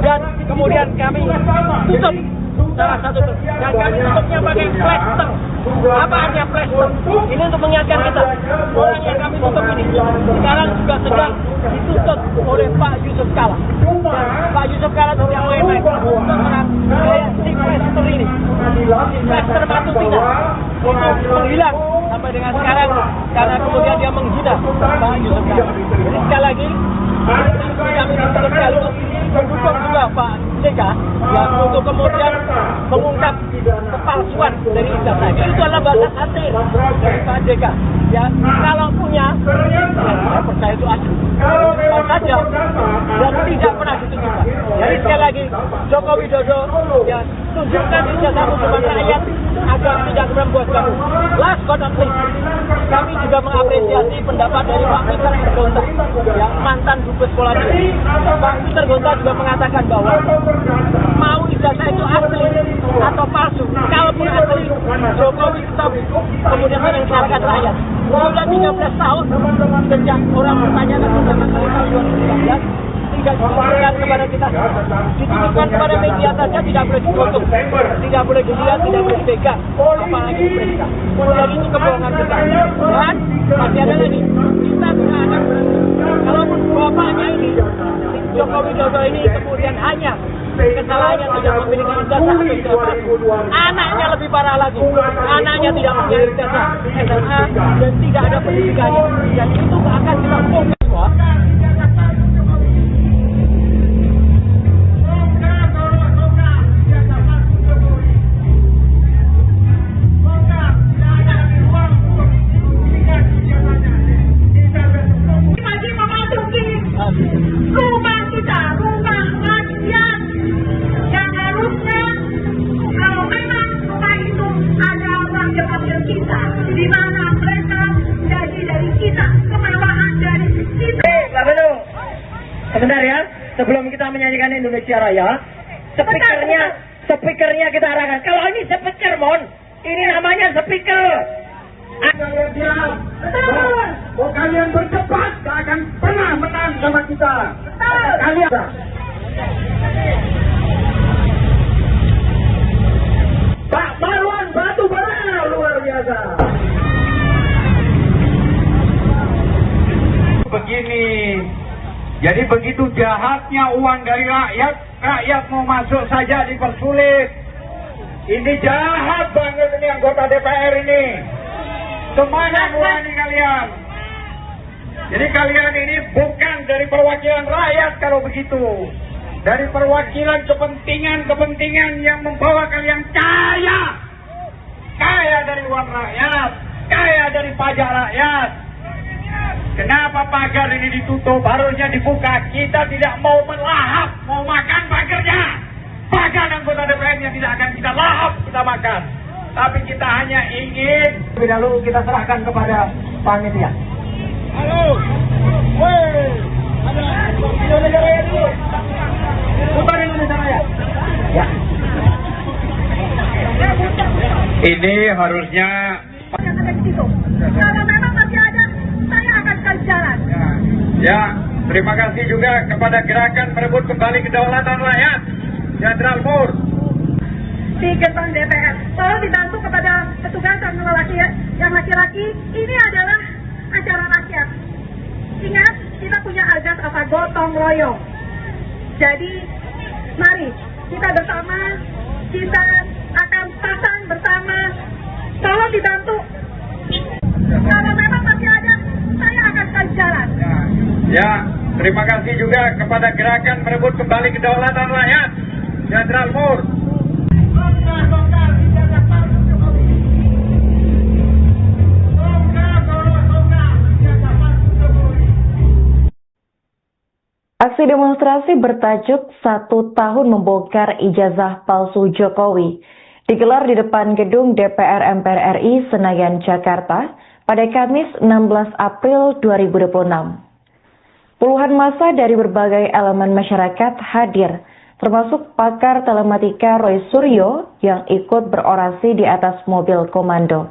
[SPEAKER 4] dan kemudian kami tutup salah satu, dan kami tutupnya pakai plaster. Apa artinya plaster? Ini untuk mengingatkan kita, orang yang kami tutup ini sekarang juga sedang ditutup oleh Pak Yusuf Kala. Pak Yusuf Kala itu yang main-main untuk si plaster ini, plaster Matutina itu menghilang sampai dengan sekarang karena kemudian dia menghina Pak Yusuf Kala. Jadi sekali lagi kami tutup sekali mendukung juga Pak JK yang untuk kemudian mengungkap kepalsuan dari ijazah. Itu adalah bahasa satir dari Pak JK. Ya, kalau punya, ya saya percaya itu asli. Kalau saja dan tidak pernah ditunjukkan. Jadi sekali lagi Joko Widodo ya tunjukkan ijazahmu kepada rakyat agar tidak membuat kamu. Last but not least, kami juga mengapresiasi pendapat dari Pak Peter Gonta, yang mantan Dubes Polandia. Pak Peter Gonta juga mengatakan bahwa mau ijazah itu asli atau palsu, kalaupun asli, Jokowi tetap kemudian menyengsarakan rakyat. Sudah 13 tahun sejak orang bertanyakan pertama kali tahun 2019, tidak ditujukan kepada kita, ditujukan kepada media saja, tidak boleh difoto, tidak boleh dilihat, tidak boleh dipegang, apalagi diperiksa. Jadi itu kebohongan kita. Dan masih ada lagi, kita tidak akan kalaupun bapaknya ini Joko Widodo ini kemudian hanya kesalahannya tidak memiliki ijazah atau ijazah, anaknya lebih parah lagi, anaknya tidak memiliki ijazah SMA dan tidak ada pendidikannya, dan itu akan kita bongkar semua. dengan Indonesia Raya, speakernya kita arahkan. Kalau ini speaker, ini namanya speaker.
[SPEAKER 2] Kalian diam. Kalau kalian berdebat, gak akan pernah menang sama kita. Kalian. Pak Marwan batu bara luar biasa. Begini, jadi begitu jahatnya uang dari rakyat, rakyat mau masuk saja dipersulit. Ini jahat banget ini anggota DPR ini. Kemana mulai kalian? Jadi kalian ini bukan dari perwakilan rakyat kalau begitu. Dari perwakilan kepentingan yang membawa kalian kaya. Kaya dari uang rakyat. Kaya dari pajak rakyat. Kenapa pagar ini ditutup? Harusnya dibuka. Kita tidak mau melahap, mau makan pagarnya. Pagar anggota DPR yang tidak akan kita lahap, kita makan. Tapi kita hanya ingin lebih dahulu kita serahkan kepada panitia.
[SPEAKER 4] Halo, woi, ada Indonesia Raya dulu. Bukan Indonesia Raya.
[SPEAKER 2] Ya. Ini harusnya.
[SPEAKER 1] Yang ada di situ. Kalau memang masih ada, saya akan cari jalan.
[SPEAKER 2] Ya, terima kasih juga kepada gerakan merebut kembali kedaulatan rakyat. Jenderal Mur.
[SPEAKER 1] Di gerbang DPR, tolong dibantu kepada petugas yang laki-laki. Ini adalah acara rakyat. Ingat, kita punya azas apa gotong royong. Jadi, mari kita bersama, kita akan pasang bersama. Tolong dibantu. Kalau memang masih ada, saya akan cari jalan.
[SPEAKER 2] Ya, terima kasih juga kepada gerakan merebut kembali kedaulatan rakyat. Jenderal Mur.
[SPEAKER 3] Aksi demonstrasi bertajuk 1 tahun membongkar ijazah palsu Jokowi digelar di depan gedung DPR MPR RI Senayan, Jakarta pada Kamis 16 April 2026. Puluhan massa dari berbagai elemen masyarakat hadir, termasuk pakar telematika Roy Suryo yang ikut berorasi di atas mobil komando.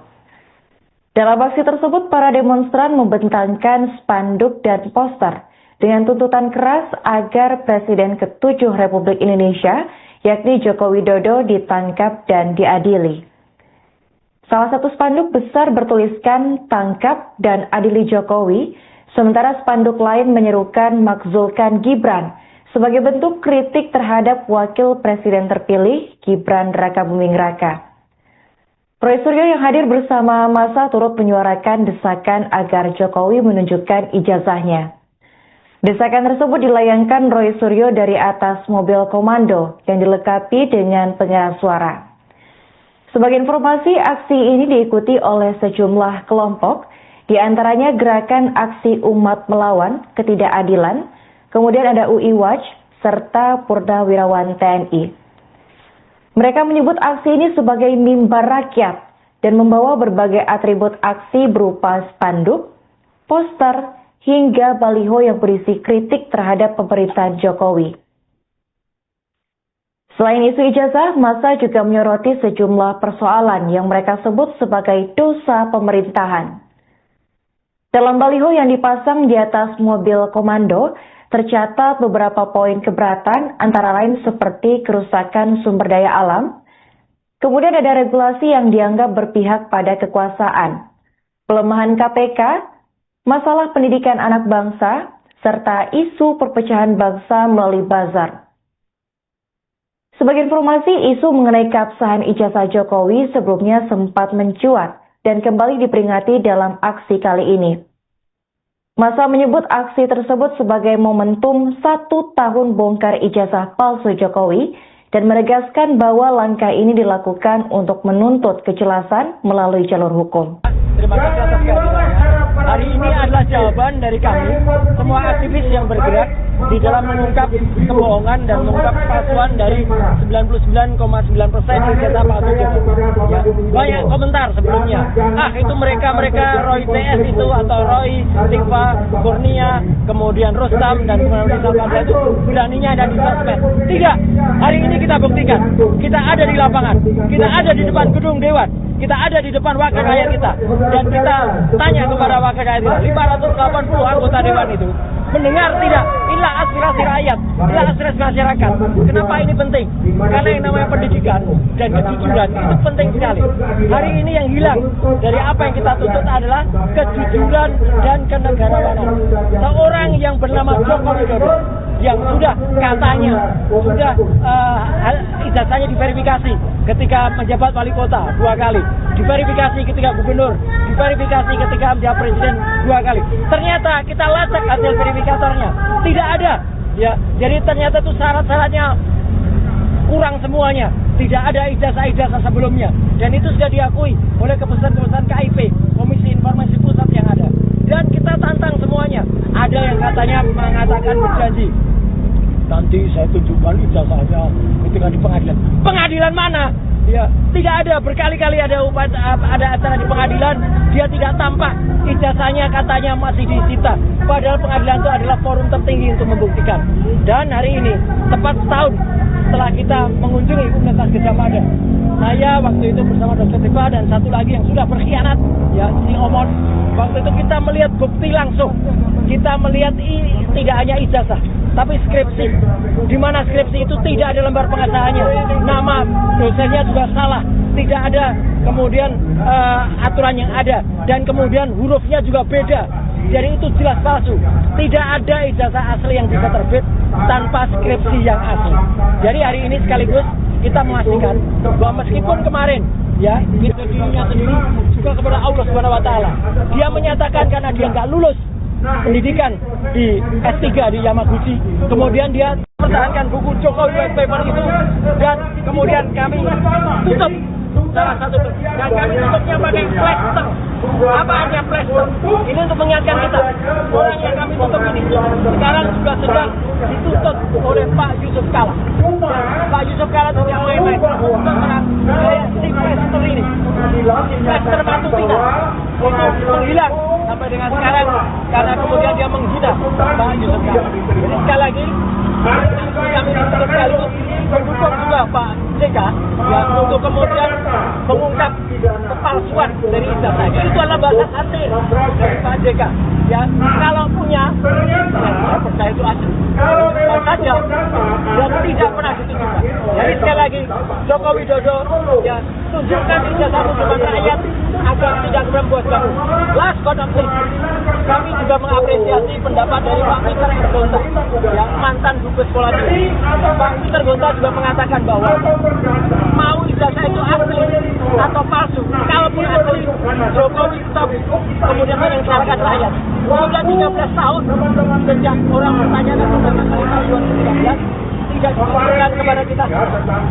[SPEAKER 3] Dalam aksi tersebut, para demonstran membentangkan spanduk dan poster dengan tuntutan keras agar Presiden ke-7 Republik Indonesia, yakni Joko Widodo, ditangkap dan diadili. Salah satu spanduk besar bertuliskan "Tangkap dan Adili Jokowi", sementara spanduk lain menyerukan "Makzulkan Gibran" sebagai bentuk kritik terhadap Wakil Presiden terpilih Gibran Rakabuming Raka. Roy Suryo yang hadir bersama massa turut menyuarakan desakan agar Jokowi menunjukkan ijazahnya. Desakan tersebut dilayangkan Roy Suryo dari atas mobil komando yang dilengkapi dengan pengeras suara. Sebagai informasi, aksi ini diikuti oleh sejumlah kelompok, di antaranya Gerakan Aksi Umat Melawan Ketidakadilan, kemudian ada UI Watch, serta Purnawirawan TNI. Mereka menyebut aksi ini sebagai mimbar rakyat dan membawa berbagai atribut aksi berupa spanduk, poster, hingga baliho yang berisi kritik terhadap pemerintahan Jokowi. Selain isu ijazah, massa juga menyoroti sejumlah persoalan yang mereka sebut sebagai dosa pemerintahan. Dalam baliho yang dipasang di atas mobil komando, tercatat beberapa poin keberatan antara lain seperti kerusakan sumber daya alam, kemudian ada regulasi yang dianggap berpihak pada kekuasaan, pelemahan KPK, masalah pendidikan anak bangsa, serta isu perpecahan bangsa melalui bazar. Sebagai informasi, isu mengenai keabsahan ijazah Jokowi sebelumnya sempat mencuat dan kembali diperingati dalam aksi kali ini. Massa menyebut aksi tersebut sebagai momentum 1 tahun bongkar ijazah palsu Jokowi dan menegaskan bahwa langkah ini dilakukan untuk menuntut kejelasan melalui jalur hukum.
[SPEAKER 4] Terima kasih atas kehadirannya. Hari ini adalah jawaban dari kami, semua aktivis yang bergerak di dalam mengungkap kebohongan dan mengungkap palsuan dari 99,9% ijazah palsu Jokowi. Ya, banyak komentar sebelumnya. Itu mereka Roy TS itu atau Roy Tikva Kurnia, kemudian Rustam dan kemudian Rizal itu beraninya ada di sosmed. Tidak. Hari ini kita buktikan. Kita ada di lapangan. Kita ada di depan gedung Dewan. Kita ada di depan wakil rakyat kita. Dan kita tanya kepada wakil rakyat kita, 580 anggota Dewan itu mendengar tidak? Inilah aspirasi rakyat, inilah aspirasi masyarakat. Kenapa ini penting? Karena yang namanya pendidikan dan kejujuran itu penting sekali. Hari ini yang hilang dari apa yang kita tuntut adalah kejujuran dan kenegarawanan. Seorang yang bernama Joko Widodo yang sudah katanya sudah ijazahnya diverifikasi ketika menjabat wali kota 2 kali, diverifikasi ketika gubernur, diverifikasi ketika menjadi presiden 2 kali. Ternyata kita lacak hasil verifikatornya, tidak ada. Ya, jadi ternyata itu syarat-syaratnya kurang semuanya, tidak ada ijazah-ijazah sebelumnya, dan itu sudah diakui oleh keputusan-keputusan KIP, Komisi Informasi Pusat yang ada. Dan kita tantang semuanya. Ada yang katanya mengatakan berjanji, nanti saya tunjukkan ijazahnya ketika di pengadilan. Pengadilan mana? Ya, tidak ada. Berkali-kali ada acara di pengadilan, dia tidak tampak. Ijazahnya katanya masih disita. Padahal pengadilan itu adalah forum tertinggi untuk membuktikan. Dan hari ini, tepat setahun setelah kita mengunjungi Universitas Gadjah Mada, saya waktu itu bersama Dr. Tifa dan satu lagi yang sudah berkhianat, ya, si Omon. Waktu itu kita melihat bukti langsung. Kita melihat tidak hanya ijazah, tapi skripsi. Di mana skripsi itu tidak ada lembar pengesahannya, nama dosennya juga salah, tidak ada kemudian aturan yang ada, dan kemudian hurufnya juga beda. Jadi itu jelas palsu. Tidak ada ijazah asli yang bisa terbit tanpa skripsi yang asli. Jadi hari ini sekaligus kita memastikan bahwa meskipun kemarin ya itu dirinya sendiri juga kepada Allah Subhanahu wa taala, dia menyatakan karena dia nggak lulus pendidikan di S3 di Yamaguchi, kemudian dia mempertahankan buku Jokowi White Paper itu, dan kemudian kami tutup salah satu, dan kami tutupnya pakai plester. Apa artinya plester? Ini untuk mengingatkan kita, orang yang kami tutup ini sekarang juga sedang dituntut oleh Pak Yusuf Kalla. Pak Yusuf Kalla tidak main-main untuk si plester ini, plester batu kita itu menghilang sampai dengan sekarang karena kemudian dia menghina Pak Yusuf Kalla. Jadi sekali lagi kami ditutup sekaligus mendukung juga Pak JK ya, untuk kemudian mengungkap kepalsuan dari ijazah. Itu adalah bahasa asli dari Pak JK. Ya, kalau punya, ya, saya percaya itu asli. Kalau saja, dan tidak pernah ditunjukkan. Jadi sekali lagi, Joko Widodo, ya, tunjukkan ijazahmu kepada rakyat agar tidak membuat kamu. Last but not least, kami juga mengapresiasi pendapat dari Pak Peter Gonta, yang mantan Dubes Sekolah Tinggi. Pak Peter Gonta juga mengatakan bahwa mau ijazah itu asli atau palsu, kalaupun asli, Jokowi stop kemudian menyengsarakan rakyat. Sudah 13 tahun sejak orang bertanya pertama kali tahun 2013 tidak ditujukan kepada kita,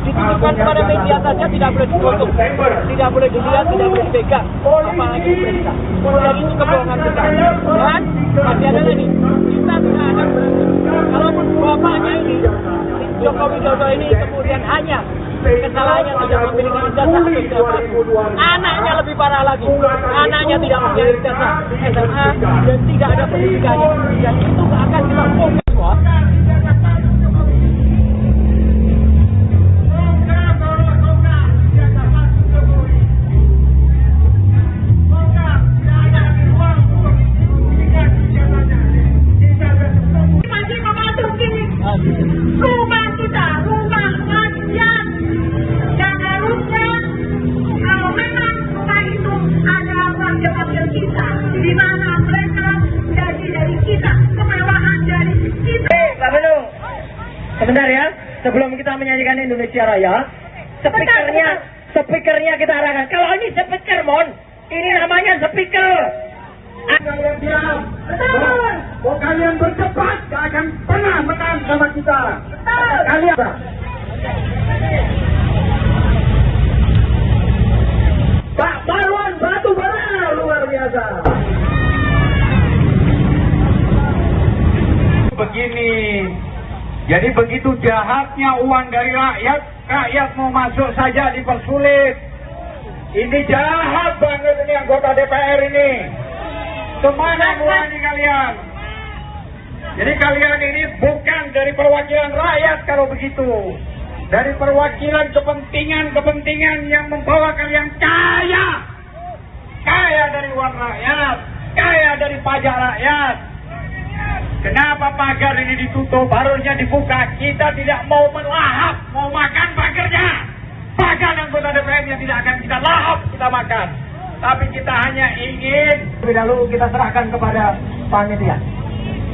[SPEAKER 4] ditujukan kepada media saja, tidak boleh ditutup, tidak boleh dilihat, tidak boleh dipegang, apalagi diperiksa. Dan itu kebohongan kita. Dan masih ada lagi, kita tidak akan berhenti. Kalaupun bapaknya ini, Joko Widodo ini kemudian hanya kesalahannya tidak memiliki ijazah atau ijazah. Anaknya lebih parah lagi. Anaknya tidak memiliki ijazah SMA dan tidak ada pendidikannya. Dan itu akan kita bongkar semua.
[SPEAKER 1] Rumah kita, rumah rakyat, dan harusnya kalau memang rumah itu ada wakil-wakil kita, di mana mereka jadi dari kita, kemewahan dari kita.
[SPEAKER 4] Pak Benung, sebentar ya, sebelum kita menyanyikan Indonesia Raya, speakernya kita arahkan. Kalau ini speaker, Mon, ini namanya speaker.
[SPEAKER 2] Kalian bilang, betul. Kalau kalian berdebat, gak akan pernah menang sama kita. Betul. Kalian. Pak Marwan batu bara luar biasa. Begitu begini. Jadi begitu jahatnya uang dari rakyat, rakyat mau masuk saja dipersulit. Ini jahat banget ini anggota DPR ini. Kemana mulai kalian? Jadi kalian ini bukan dari perwakilan rakyat kalau begitu. Dari perwakilan kepentingan yang membawa kalian kaya. Kaya dari uang rakyat. Kaya dari pajak rakyat. Kenapa pagar ini ditutup? Harusnya dibuka. Kita tidak mau melahap, mau makan pagarnya. Bahkan anggota DPR yang tidak akan kita lahap, kita makan. Tapi kita hanya ingin lebih dahulu kita serahkan kepada panitia.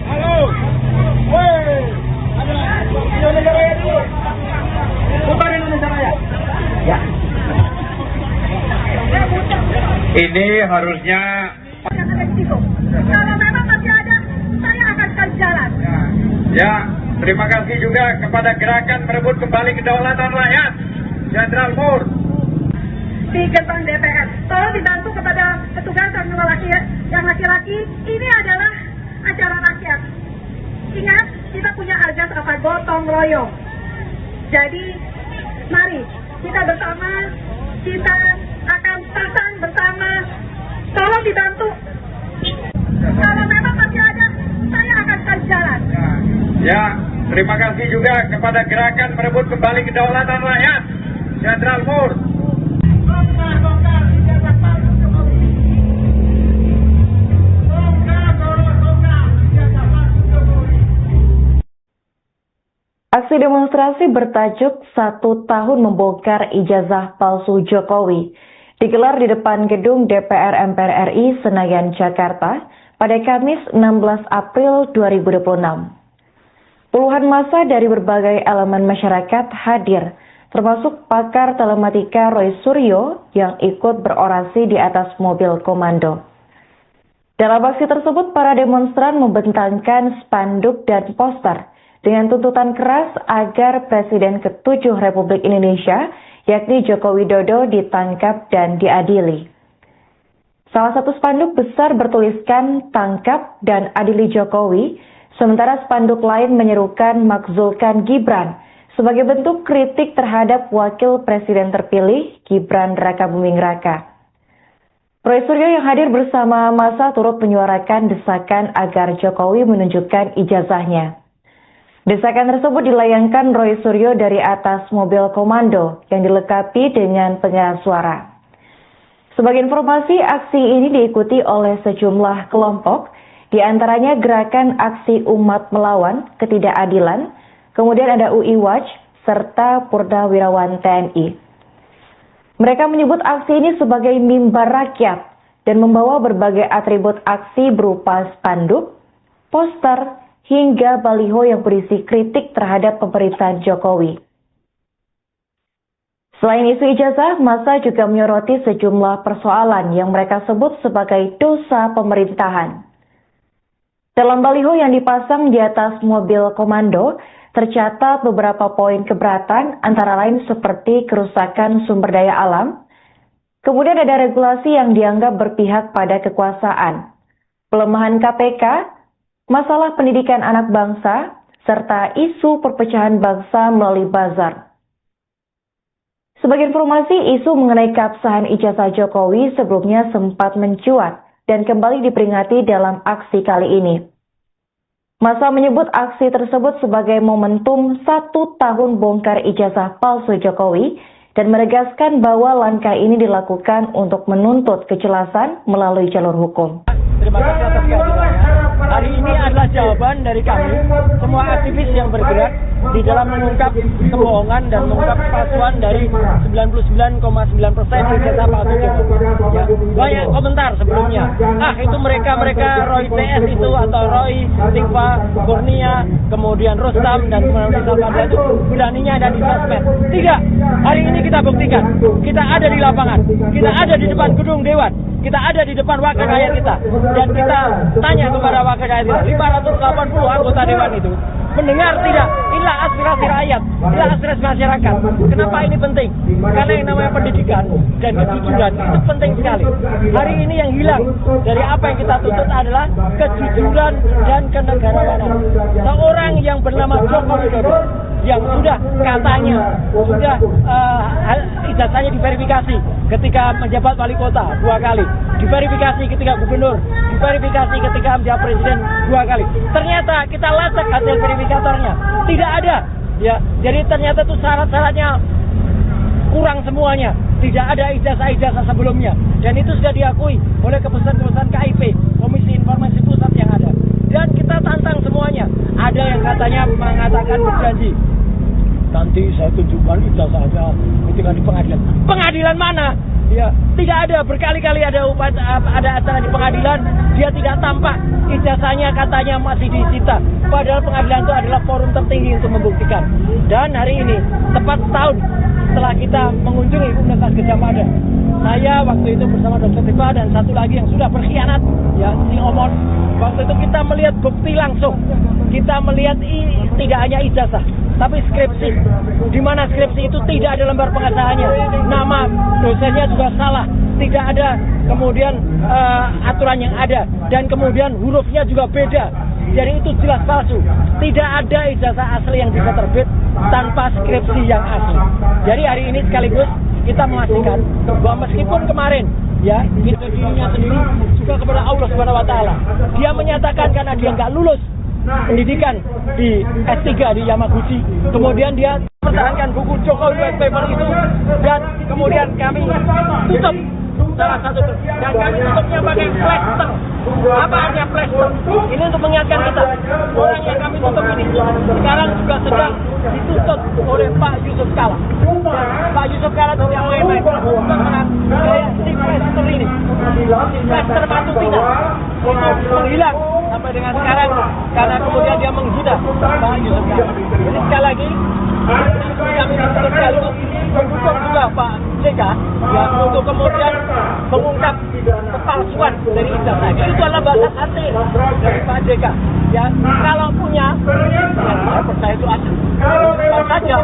[SPEAKER 2] Halo, woi, ada Indonesia Raya dulu. Bukan Indonesia Raya. Ya. Ini harusnya.
[SPEAKER 1] Yang ada di situ. Kalau memang masih ada, saya akan cari jalan.
[SPEAKER 2] Ya, terima kasih juga kepada gerakan merebut kembali kedaulatan rakyat, Jenderal Mur.
[SPEAKER 1] Di gerbang DPR, tolong dibantu kepada petugas yang laki-laki. Ini adalah acara rakyat. Ingat, kita punya azas apa gotong royong. Jadi, mari kita bersama, kita akan pasang bersama. Tolong dibantu. Kalau memang masih ada, saya akan cari jalan.
[SPEAKER 2] Ya, terima kasih juga kepada gerakan merebut kembali kedaulatan rakyat, Jenderal Mur.
[SPEAKER 3] Aksi demonstrasi bertajuk 1 tahun membongkar ijazah palsu Jokowi digelar di depan gedung DPR MPR RI Senayan, Jakarta pada Kamis 16 April 2026. Puluhan massa dari berbagai elemen masyarakat hadir, termasuk pakar telematika Roy Suryo yang ikut berorasi di atas mobil komando. Dalam aksi tersebut, para demonstran membentangkan spanduk dan poster dengan tuntutan keras agar Presiden ke-7 Republik Indonesia, yakni Joko Widodo, ditangkap dan diadili. Salah satu spanduk besar bertuliskan "Tangkap dan Adili Jokowi", sementara spanduk lain menyerukan "Makzulkan Gibran" sebagai bentuk kritik terhadap Wakil Presiden terpilih Gibran Rakabuming Raka. Roy Suryo yang hadir bersama massa turut menyuarakan desakan agar Jokowi menunjukkan ijazahnya. Desakan tersebut dilayangkan Roy Suryo dari atas mobil komando yang dilengkapi dengan pengeras suara. Sebagai informasi, aksi ini diikuti oleh sejumlah kelompok, di antaranya Gerakan Aksi Umat Melawan Ketidakadilan, kemudian ada UI Watch, serta Purnawirawan TNI. Mereka menyebut aksi ini sebagai mimbar rakyat dan membawa berbagai atribut aksi berupa spanduk, poster, hingga baliho yang berisi kritik terhadap pemerintahan Jokowi. Selain isu ijazah, massa juga menyoroti sejumlah persoalan yang mereka sebut sebagai dosa pemerintahan. Dalam baliho yang dipasang di atas mobil komando, tercatat beberapa poin keberatan, antara lain seperti kerusakan sumber daya alam, kemudian ada regulasi yang dianggap berpihak pada kekuasaan, pelemahan KPK, masalah pendidikan anak bangsa, serta isu perpecahan bangsa melalui bazar. Sebagai informasi, isu mengenai keabsahan ijazah Jokowi sebelumnya sempat mencuat dan kembali diperingati dalam aksi kali ini. Massa menyebut aksi tersebut sebagai momentum 1 tahun bongkar ijazah palsu Jokowi dan menegaskan bahwa langkah ini dilakukan untuk menuntut kejelasan melalui jalur hukum.
[SPEAKER 4] Terima kasih atas kehadirannya. Hari ini adalah jawaban dari kami, semua aktivis yang bergerak di dalam mengungkap kebohongan dan mengungkap palsuan dari 99,9% ijazah palsu Jokowi. Ya, banyak komentar sebelumnya. Itu mereka Roy PS itu atau Roy, Tikva, Kurnia, kemudian Rustam dan kemudian Salvador itu beraninya ada di sosmed. Tidak, hari ini kita buktikan. Kita ada di lapangan, kita ada di depan gedung Dewan, kita ada di depan wakil rakyat kita, dan kita tanya kepada wakil rakyat kita, 580 anggota Dewan itu, mendengar tidak? Inilah aspirasi rakyat, inilah aspirasi masyarakat. Kenapa ini penting? Karena yang namanya pendidikan dan kejujuran itu penting sekali. Hari ini yang hilang dari apa yang kita tuntut adalah kejujuran dan kenegarawanan. Seorang yang bernama Joko Widodo yang sudah katanya ijazahnya diverifikasi ketika menjabat wali kota 2 kali, diverifikasi ketika gubernur, diverifikasi ketika menjadi presiden 2 kali. Ternyata kita lacak hasil verifikatornya, tidak ada. Ya, jadi ternyata itu syarat-syaratnya kurang semuanya, tidak ada ijazah-ijazah sebelumnya, dan itu sudah diakui oleh keputusan-keputusan KIP, Komisi Informasi Pusat yang ada. Dan kita tantang semuanya. Ada yang katanya mengatakan berjanji, nanti saya tunjukkan ijazahnya ketika di pengadilan. Pengadilan mana? Ya, tidak ada. Berkali-kali ada acara di pengadilan, dia tidak tampak. Ijazahnya katanya masih disita. Padahal pengadilan itu adalah forum tertinggi untuk membuktikan. Dan hari ini, tepat setahun setelah kita mengunjungi Universitas Gadjah Mada, saya waktu itu bersama Dr. Tifa dan satu lagi yang sudah berkhianat, ya si Omon. Waktu itu kita melihat bukti langsung. Kita melihat tidak hanya ijazah, tapi skripsi. Di mana skripsi itu tidak ada lembar pengesahannya, nama dosennya juga salah, tidak ada kemudian aturan yang ada, dan kemudian hurufnya juga beda. Jadi itu jelas palsu. Tidak ada ijazah asli yang bisa terbit tanpa skripsi yang asli. Jadi hari ini sekaligus kita memastikan bahwa meskipun kemarin ya kita dirinya sendiri juga kepada Allah Subhanahu wa taala, dia menyatakan karena dia nggak lulus pendidikan di S3 di Yamaguchi, kemudian dia mempertahankan buku Jokowi White Paper itu, dan kemudian kami tutup salah satu, dan kami tutupnya pakai plaster. Apa artinya plaster? Ini untuk mengingatkan kita, orang yang kami tutup ini sekarang juga sedang dituntut oleh Pak Yusuf Kala. Pak Yusuf Kala tidak main-main untuk menangani si plaster ini. Plaster batu kita itu menghilang sampai dengan sekarang karena kemudian dia menghina Pak Yusuf Kala. Jadi sekali lagi kami sekaligus mendukung juga Pak JK ya, untuk kemudian mengungkap kepalsuan dari ijazah. Itu adalah bahasa hati dari Pak JK. Ya, kalau punya, ya saya percaya itu asli. Kalau saja,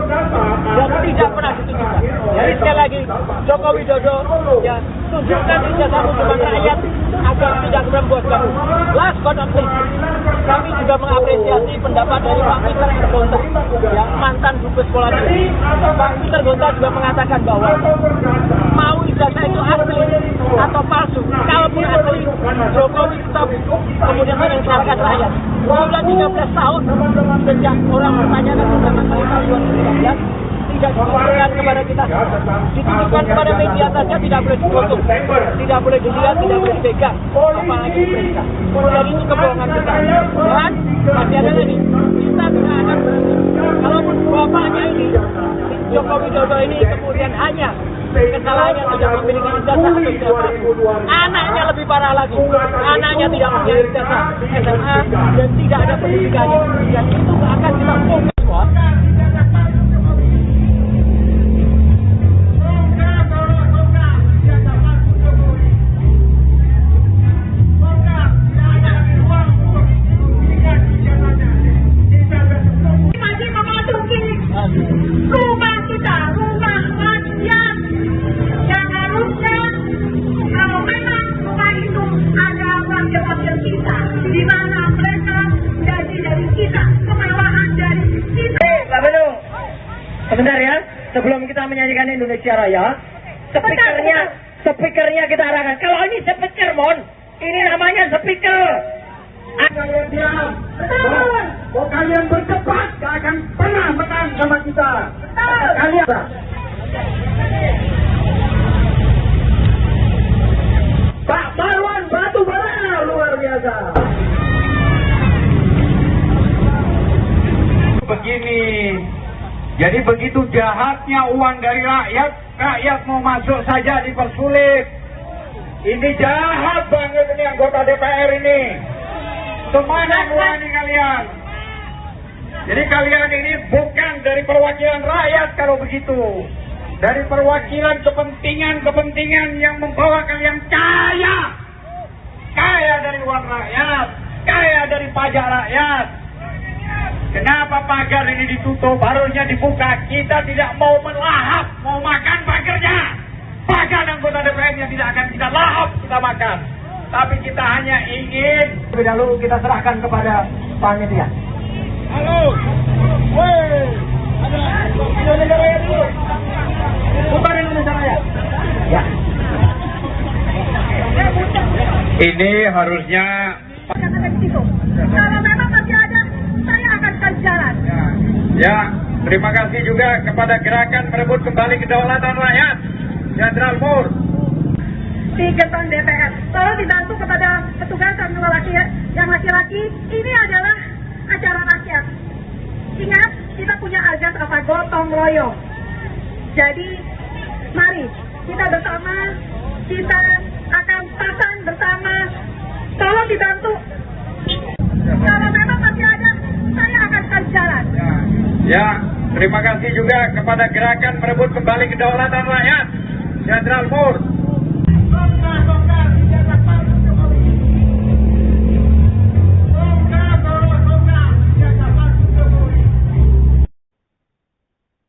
[SPEAKER 4] dan tidak pernah ditunjukkan. Jadi sekali lagi, Joko Widodo, ya tunjukkan ijazahmu kepada rakyat agar tidak membuat kamu. Last but not least, kami juga mengapresiasi pendapat dari Pak Peter Gonta, yang mantan Dubes Sekolah Negeri. Pak Peter Gonta juga mengatakan bahwa mau ijazah itu asli atau palsu, kalaupun asli, Jokowi stop kemudian menyengsarakan rakyat. Sudah 13 tahun sejak orang bertanyakan tentang tahun 2013 tidak ditujukan kepada kita, ditujukan kepada media saja, tidak boleh difoto, tidak boleh dilihat, tidak boleh dipegang, apalagi diperiksa. Jadi itu kebohongan kita. Dan masih ada lagi, kita tidak akan berhenti. Kalaupun bapaknya ini, Joko Widodo ini kemudian hanya kesalahannya tidak memiliki ijazah atau ijazah, anaknya lebih parah lagi. Anaknya tidak punya ijazah SMA dan tidak ada pendidikannya, dan itu akan kita bongkar semua.
[SPEAKER 1] Rumah kita, rumah rakyat yang harusnya kalau memang rumah itu ada wakil-wakil kita, di mana mereka gaji dari kita, kemewahan dari kita.
[SPEAKER 4] Pak Benung, sebentar ya, sebelum kita menyanyikan Indonesia Raya, speakernya kita arahkan. Kalau ini speaker, Mon, ini namanya speaker.
[SPEAKER 2] Kalian diam. Kalau kalian berdebat, gak akan pernah menang sama kita. Kalian. Pak Marwan batu bara luar biasa. Begini, jadi begitu jahatnya uang dari rakyat, rakyat mau masuk saja dipersulit. Ini jahat banget ini anggota DPR ini. Kemana mulai kalian? Jadi kalian ini bukan dari perwakilan rakyat kalau begitu. Dari perwakilan kepentingan yang membawa kalian kaya. Kaya dari uang rakyat. Kaya dari pajak rakyat. Kenapa pagar ini ditutup? Harusnya dibuka. Kita tidak mau melahap, mau makan pagarnya. Pagar anggota DPR-nya tidak akan kita lahap, kita makan. Tapi kita hanya ingin. Lebih dahulu kita serahkan kepada panitia. Halo, woi, ada Indonesia Raya dulu. Bukan Indonesia Raya. Ya. Ini harusnya.
[SPEAKER 1] Kalau memang masih ada, saya akan jalan.
[SPEAKER 2] Ya, terima kasih juga kepada gerakan merebut kembali kedaulatan rakyat, Jenderal Mur.
[SPEAKER 1] Di gedung DPR, tolong dibantu kepada petugas yang laki-laki. Ini adalah acara rakyat. Ingat, kita punya azas apa gotong royong. Jadi, mari kita bersama, kita akan pasang bersama. Tolong dibantu. Kalau memang masih ada, saya akan jalan.
[SPEAKER 2] Ya, terima kasih juga kepada gerakan merebut kembali kedaulatan rakyat, Jenderal Mur.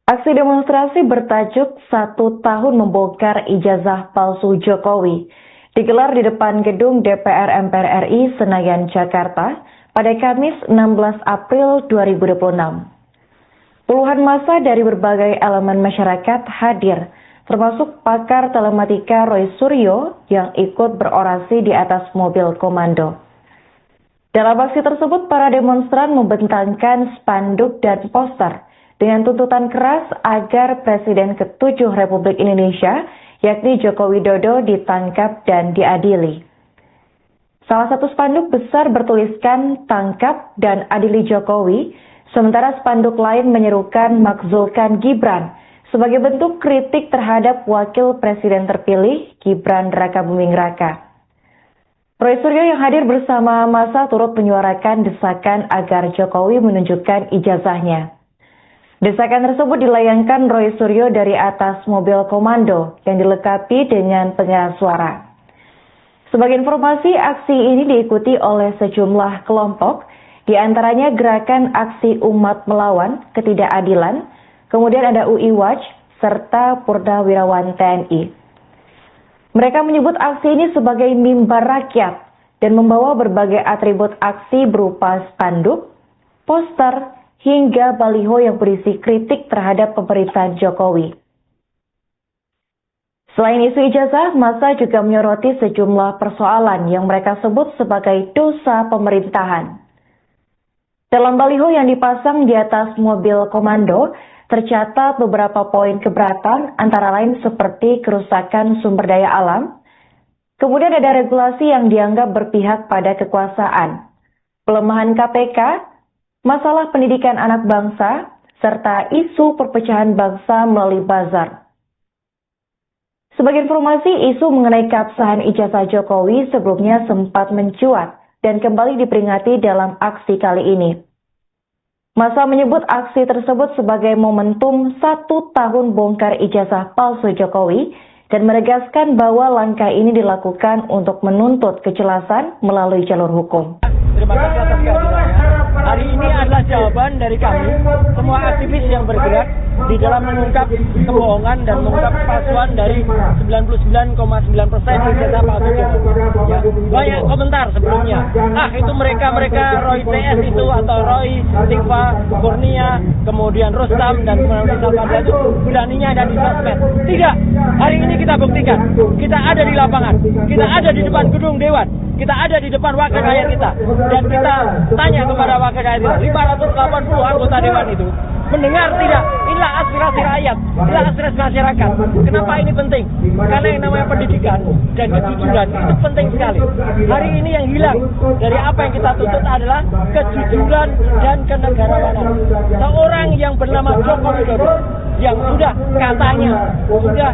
[SPEAKER 3] Aksi demonstrasi bertajuk 1 tahun membongkar ijazah palsu Jokowi digelar di depan gedung DPR MPR RI Senayan, Jakarta pada Kamis 16 April 2026. Puluhan massa dari berbagai elemen masyarakat hadir, termasuk pakar telematika Roy Suryo yang ikut berorasi di atas mobil komando. Dalam aksi tersebut, para demonstran membentangkan spanduk dan poster dengan tuntutan keras agar Presiden ke-7 Republik Indonesia, yakni Joko Widodo, ditangkap dan diadili. Salah satu spanduk besar bertuliskan "Tangkap dan Adili Jokowi", sementara spanduk lain menyerukan "Makzulkan Gibran" sebagai bentuk kritik terhadap Wakil Presiden terpilih Gibran Rakabuming Raka. Roy Suryo yang hadir bersama massa turut menyuarakan desakan agar Jokowi menunjukkan ijazahnya. Desakan tersebut dilayangkan Roy Suryo dari atas mobil komando yang dilengkapi dengan pengeras suara. Sebagai informasi, aksi ini diikuti oleh sejumlah kelompok, di antaranya Gerakan Aksi Umat Melawan Ketidakadilan, kemudian ada UI Watch, serta Purnawirawan TNI. Mereka menyebut aksi ini sebagai mimbar rakyat dan membawa berbagai atribut aksi berupa spanduk, poster, hingga baliho yang berisi kritik terhadap pemerintahan Jokowi. Selain isu ijazah, massa juga menyoroti sejumlah persoalan yang mereka sebut sebagai dosa pemerintahan. Dalam baliho yang dipasang di atas mobil komando, tercatat beberapa poin keberatan, antara lain seperti kerusakan sumber daya alam, kemudian ada regulasi yang dianggap berpihak pada kekuasaan, pelemahan KPK, masalah pendidikan anak bangsa, serta isu perpecahan bangsa melalui bazar. Sebagai informasi, isu mengenai keabsahan ijazah Jokowi sebelumnya sempat mencuat dan kembali diperingati dalam aksi kali ini. Massa menyebut aksi tersebut sebagai momentum 1 tahun bongkar ijazah palsu Jokowi dan menegaskan bahwa langkah ini dilakukan untuk menuntut kejelasan melalui jalur hukum.
[SPEAKER 4] Terima kasih atas kehadirannya. Hari ini adalah jawaban dari kami, semua aktivis yang bergerak di dalam mengungkap kebohongan dan mengungkap kepalsuan dari 99,9% ijazah palsu Jokowi. Ya, banyak komentar sebelumnya. Itu mereka Roy PS itu atau Roy, Tikva, Kurnia, kemudian Rustam dan kemudian Salvador itu beraninya ada di sosmed. Tidak. Hari ini kita buktikan. Kita ada di lapangan. Kita ada di depan gedung Dewan. Kita ada di depan wakil rakyat kita. Dan kita tanya kepada wakil rakyat kita, 580 anggota Dewan itu mendengar tidak? Inilah aspirasi rakyat, inilah aspirasi masyarakat. Kenapa ini penting? Karena yang namanya pendidikan dan kejujuran itu penting sekali. Hari ini yang hilang dari apa yang kita tuntut adalah kejujuran dan kenegarawanan. Seorang yang bernama Joko Widodo yang sudah katanya sudah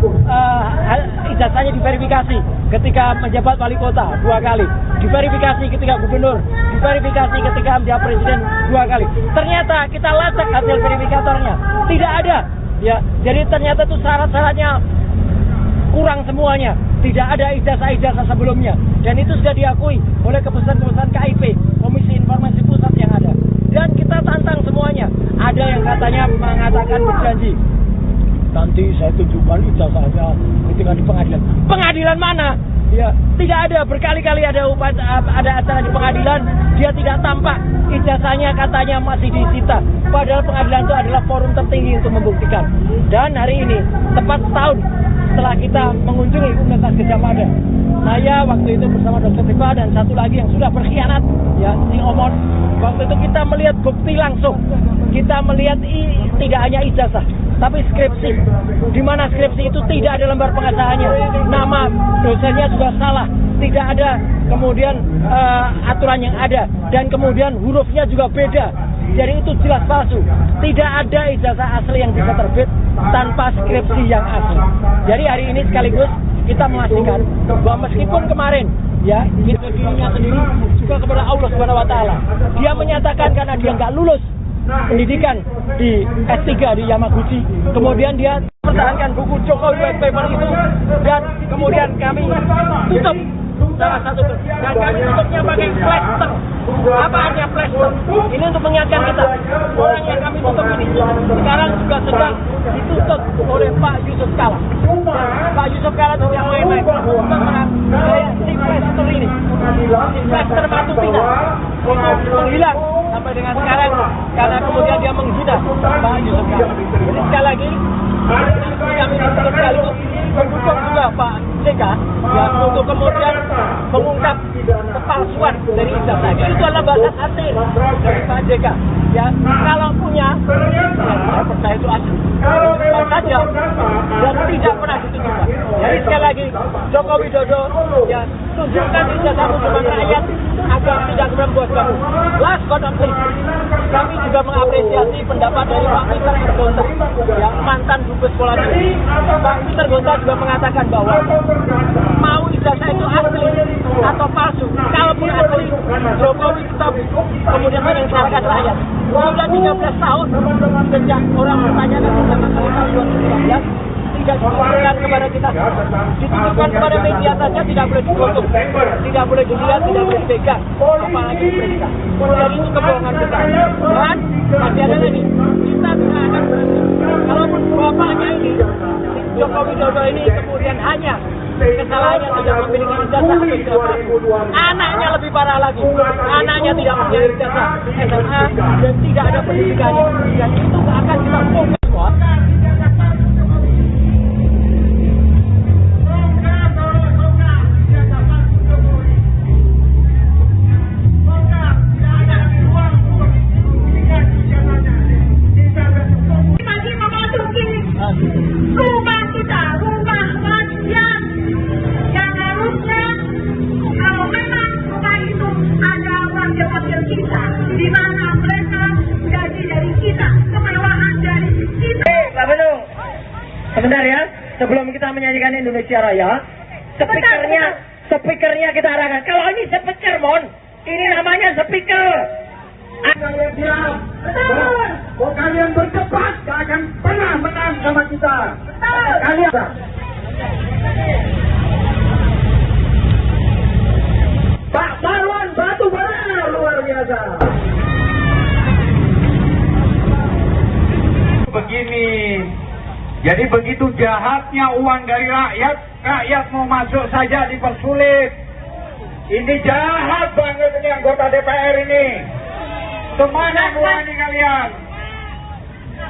[SPEAKER 4] ijazahnya diverifikasi ketika menjabat wali kota 2 kali, diverifikasi ketika gubernur, diverifikasi ketika menjadi presiden 2 kali. Ternyata kita lacak hasil verifikatornya, tidak ada. Ya, jadi ternyata itu syarat-syaratnya kurang semuanya. Tidak ada ijazah-ijazah sebelumnya. Dan itu sudah diakui oleh keputusan-keputusan KIP, Komisi Informasi Pusat yang ada. Dan kita tantang semuanya. Ada yang katanya mengatakan berjanji, nanti saya tunjukkan ijazahnya ketika di pengadilan. Pengadilan mana? Ya, tidak ada. Berkali-kali ada acara di pengadilan, dia tidak tampak. Ijazahnya katanya masih disita. Padahal pengadilan itu adalah forum tertinggi untuk membuktikan. Dan hari ini, tepat setahun setelah kita mengunjungi Universitas Gadjah Mada, saya waktu itu bersama Dr. Tifa dan satu lagi yang sudah berkhianat, ya, si Omon. Waktu itu kita melihat bukti langsung. Kita melihat tidak hanya ijazah, tapi skripsi. Di mana skripsi itu tidak ada lembar pengesahannya. Nama dosennya sudah salah, tidak ada kemudian aturan yang ada, dan kemudian hurufnya juga beda. Jadi itu jelas palsu. Tidak ada ijazah asli yang bisa terbit tanpa skripsi yang asli. Jadi hari ini sekaligus kita memastikan bahwa meskipun kemarin ya dirinya sendiri juga kepada Allah Subhanahu wa taala, dia menyatakan karena dia nggak lulus pendidikan di S3 di Yamaguchi, kemudian dia mempertahankan buku Jokowi White Paper itu, dan kemudian kami tutup salah satu, dan kami tutupnya pakai plaster. Apa artinya plaster? Ini untuk mengingatkan kita, orang yang kami tutup ini sekarang juga sedang ditutup oleh Pak Yusuf Kala. Pak Yusuf Kala tidak main-main untuk si plaster ini, si plaster Matupina itu menghilang sampai dengan sekarang karena kemudian dia menghina Pak Yusuf Kala. Jadi sekali lagi kami tutup sekaligus mendukung juga Pak JK ya, untuk kemudian mengungkap kepalsuan dari ijazah. Itu adalah batas akhir dari Pak JK ya, kalau punya ya, saya percaya itu asli saja dan tidak pernah ditunjukkan. Jadi sekali lagi Joko Widodo ya, tunjukkan ijazahmu kepada rakyat agar tidak membuat kamu. Last but not least, kami juga mengapresiasi pendapat dari Pak Peter Gonta yang mantan Dubes Sekolah Negeri. Pak Peter Gonta juga mengatakan bahwa mau ijazah itu asli atau palsu, kalaupun asli Jokowi tetap kemudian menyengsarakan rakyat. Sudah 13 tahun sejak orang bertanya dan pertama kali tahun 2019 tidak ditunjukkan kepada kita, ditunjukkan kepada media saja, tidak boleh ditutup, tidak boleh dilihat, tidak boleh dipegang, apalagi diperiksa. Jadi itu kebohongan besar. Dan masih ada lagi, kita tidak akan berhenti. Kalaupun bapaknya ini, Joko Widodo ini kemudian hanya kesalahannya tidak memiliki ijazah atau ijazah, anaknya lebih parah lagi, anaknya tidak punya ijazah SMA dan tidak ada pendidikannya, dan itu akan kita bongkar semua.
[SPEAKER 1] Rumah kita, rumah rakyat yang harusnya kalau memang rumah itu ada wakil-wakil kita, di mana mereka gaji dari kita, kemewahan dari kita.
[SPEAKER 4] Pak Benung, sebentar ya, sebelum kita menyanyikan Indonesia Raya, speakernya kita arahkan. Kalau ini speaker, Mon, ini namanya speaker.
[SPEAKER 2] Kalian diam, kalau kalian berdebat, gak akan pernah menang sama kita. Kalian Pak Marwan batu bara luar biasa. Begini, jadi begitu jahatnya uang dari rakyat, rakyat mau masuk saja dipersulit. Ini jahat banget ini anggota DPR ini. Kemana uangnya kalian?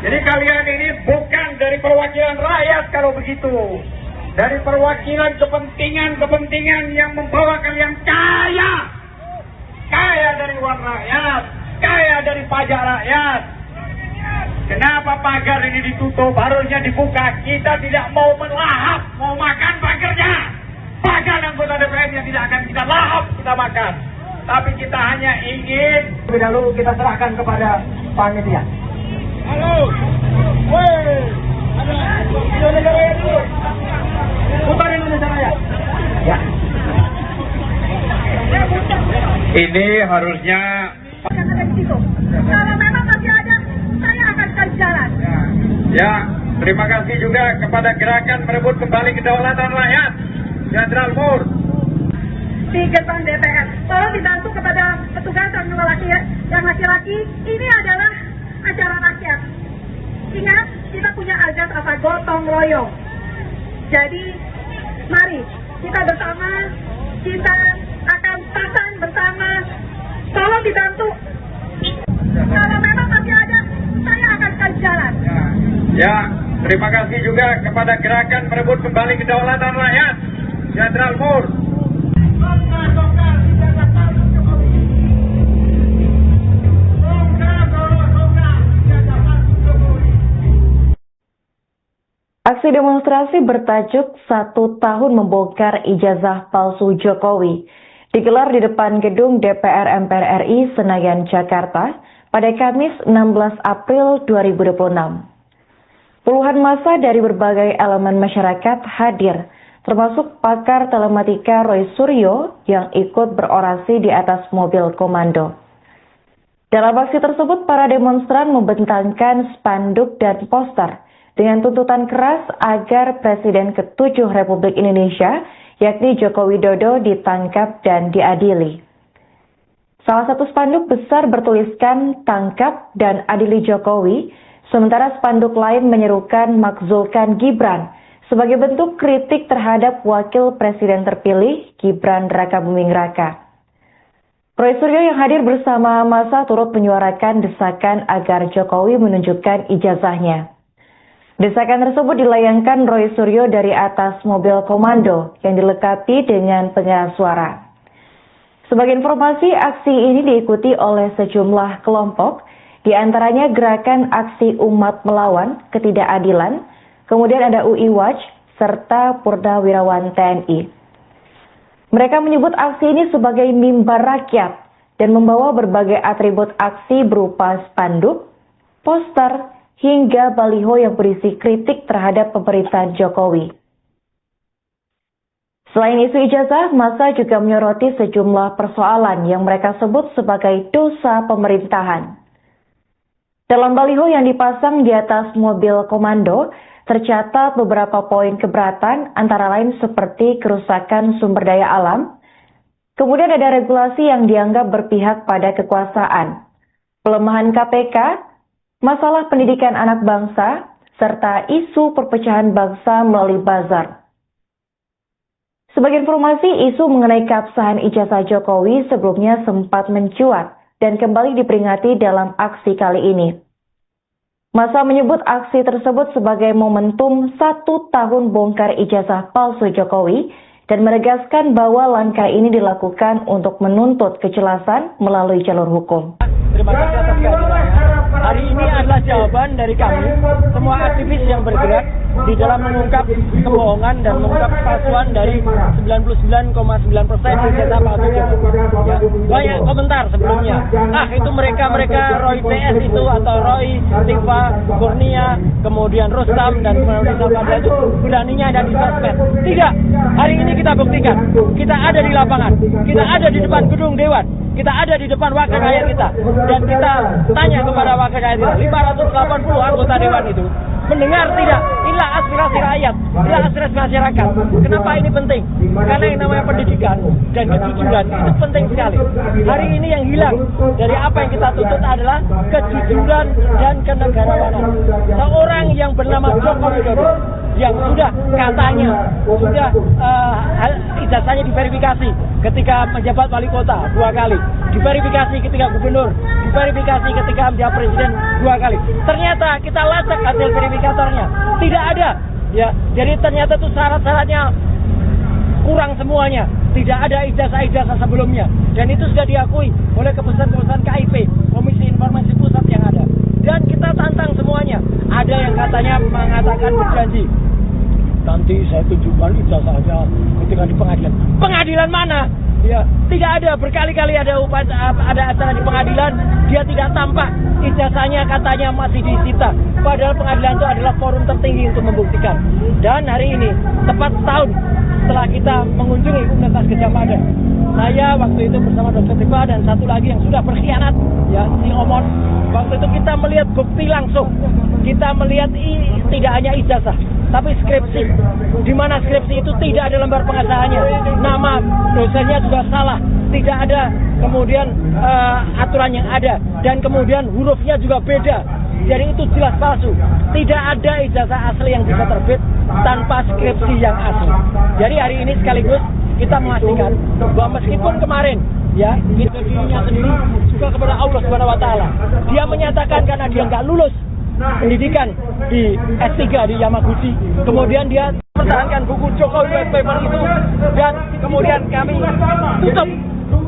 [SPEAKER 2] Jadi kalian ini bukan dari perwakilan rakyat kalau begitu. Dari perwakilan kepentingan yang membawa kalian kaya. Kaya dari uang rakyat. Kaya dari pajak rakyat. Kenapa pagar ini ditutup? Harusnya dibuka. Kita tidak mau melahap, mau makan pagarnya. Pagar anggota DPR-nya tidak akan kita lahap, kita makan. Tapi kita hanya ingin lebih dahulu kita serahkan kepada panitia. Halo, woi, ada Indonesia Raya dulu. Putar Indonesia Raya. Ya. Ini harusnya.
[SPEAKER 1] Kalau memang masih ada, saya akan cari jalan.
[SPEAKER 2] Ya, terima kasih juga kepada gerakan merebut kembali kedaulatan rakyat, Jenderal Mur.
[SPEAKER 1] Di gerbang DPR, tolong dibantu kepada petugas yang laki-laki, ini adalah acara rakyat. Ingat, kita punya azas apa gotong royong. Jadi, mari kita bersama, kita akan pasang bersama. Tolong dibantu. Kalau memang masih ada, saya akan kasih jalan.
[SPEAKER 2] Ya, terima kasih juga kepada gerakan merebut kembali kedaulatan rakyat, Jenderal Mur.
[SPEAKER 3] Aksi demonstrasi bertajuk 1 tahun membongkar ijazah palsu Jokowi digelar di depan gedung DPR MPR RI Senayan, Jakarta pada Kamis 16 April 2026. Puluhan massa dari berbagai elemen masyarakat hadir, termasuk pakar telematika Roy Suryo yang ikut berorasi di atas mobil komando. Dalam aksi tersebut, para demonstran membentangkan spanduk dan poster dengan tuntutan keras agar Presiden ke-7 Republik Indonesia, yakni Joko Widodo, ditangkap dan diadili. Salah satu spanduk besar bertuliskan "Tangkap dan Adili Jokowi", sementara spanduk lain menyerukan "Makzulkan Gibran" sebagai bentuk kritik terhadap Wakil Presiden terpilih Gibran Rakabuming Raka. Roy Suryo yang hadir bersama massa turut menyuarakan desakan agar Jokowi menunjukkan ijazahnya. Desakan tersebut dilayangkan Roy Suryo dari atas mobil komando yang dilengkapi dengan pengeras suara. Sebagai informasi, aksi ini diikuti oleh sejumlah kelompok, di antaranya Gerakan Aksi Umat Melawan Ketidakadilan, kemudian ada UI Watch, serta Purnawirawan TNI. Mereka menyebut aksi ini sebagai mimbar rakyat dan membawa berbagai atribut aksi berupa spanduk, poster, hingga baliho yang berisi kritik terhadap pemerintahan Jokowi. Selain isu ijazah, massa juga menyoroti sejumlah persoalan yang mereka sebut sebagai dosa pemerintahan. Dalam baliho yang dipasang di atas mobil komando, tercatat beberapa poin keberatan, antara lain seperti kerusakan sumber daya alam, kemudian ada regulasi yang dianggap berpihak pada kekuasaan, pelemahan KPK, masalah pendidikan anak bangsa, serta isu perpecahan bangsa melalui bazar. Sebagai informasi, isu mengenai keabsahan ijazah Jokowi sebelumnya sempat mencuat dan kembali diperingati dalam aksi kali ini. Massa menyebut aksi tersebut sebagai momentum 1 tahun bongkar ijazah palsu Jokowi dan menegaskan bahwa langkah ini dilakukan untuk menuntut kejelasan melalui jalur hukum.
[SPEAKER 4] Terima kasih atas kehadirannya. Hari ini adalah jawaban dari kami, semua aktivis yang bergerak di dalam mengungkap kebohongan dan mengungkap palsuan dari 99,9% ijazah palsu Jokowi. Ya, banyak komentar sebelumnya. Itu mereka Roy PS itu atau Roy, Tifa, Kurnia, kemudian Rustam dan kemudian Sabda itu beraninya ada di sosmed. Tidak. Hari ini kita buktikan. Kita ada di lapangan. Kita ada di depan gedung Dewan. Kita ada di depan wakil rakyat kita. Dan kita tanya kepada wakil rakyat kita, 580 anggota Dewan itu mendengar tidak? Inilah aspirasi rakyat, inilah aspirasi masyarakat. Kenapa ini penting? Karena yang namanya pendidikan dan kejujuran itu penting sekali. Hari ini yang hilang dari apa yang kita tuntut adalah kejujuran dan kenegarawanan. Seorang yang bernama Joko Widodo yang sudah katanya ijazahnya diverifikasi ketika menjabat wali kota 2 kali, diverifikasi ketika gubernur, diverifikasi ketika menjadi presiden 2 kali. Ternyata kita lacak hasil verifikatornya, tidak ada. Ya, jadi ternyata itu syarat-syaratnya kurang semuanya, tidak ada ijazah-ijazah sebelumnya, dan itu sudah diakui oleh keputusan-keputusan KIP, Komisi Informasi Pusat yang ada. Dan kita tantang semuanya. Ada yang katanya mengatakan berjanji, nanti saya tunjukkan ijazahnya ketika di pengadilan. Pengadilan mana? Ya, tidak ada. Berkali-kali ada acara di pengadilan, dia tidak tampak ijazahnya, katanya masih disita. Padahal pengadilan itu adalah forum tertinggi untuk membuktikan. Dan hari ini tepat setahun setelah kita mengunjungi Universitas Gadjah Mada, saya waktu itu bersama Dr. Tifa dan satu lagi yang sudah berkhianat, ya, si Omon. Waktu itu kita melihat bukti langsung. Kita melihat tidak hanya ijazah, tapi skripsi. Di mana skripsi itu tidak ada lembar pengesahannya. Nama dosennya juga salah. Tidak ada kemudian aturan yang ada, dan kemudian hurufnya juga beda. Jadi itu jelas palsu. Tidak ada ijazah asli yang bisa terbit tanpa skripsi yang asli. Jadi hari ini sekaligus kita memastikan bahwa meskipun kemarin ya kita dirinya sendiri juga kepada Allah Subhanahu wa taala, dia menyatakan karena dia nggak lulus pendidikan di S3 di Yamaguchi, kemudian dia mempertahankan buku Jokowi White Paper itu, dan kemudian kami tutup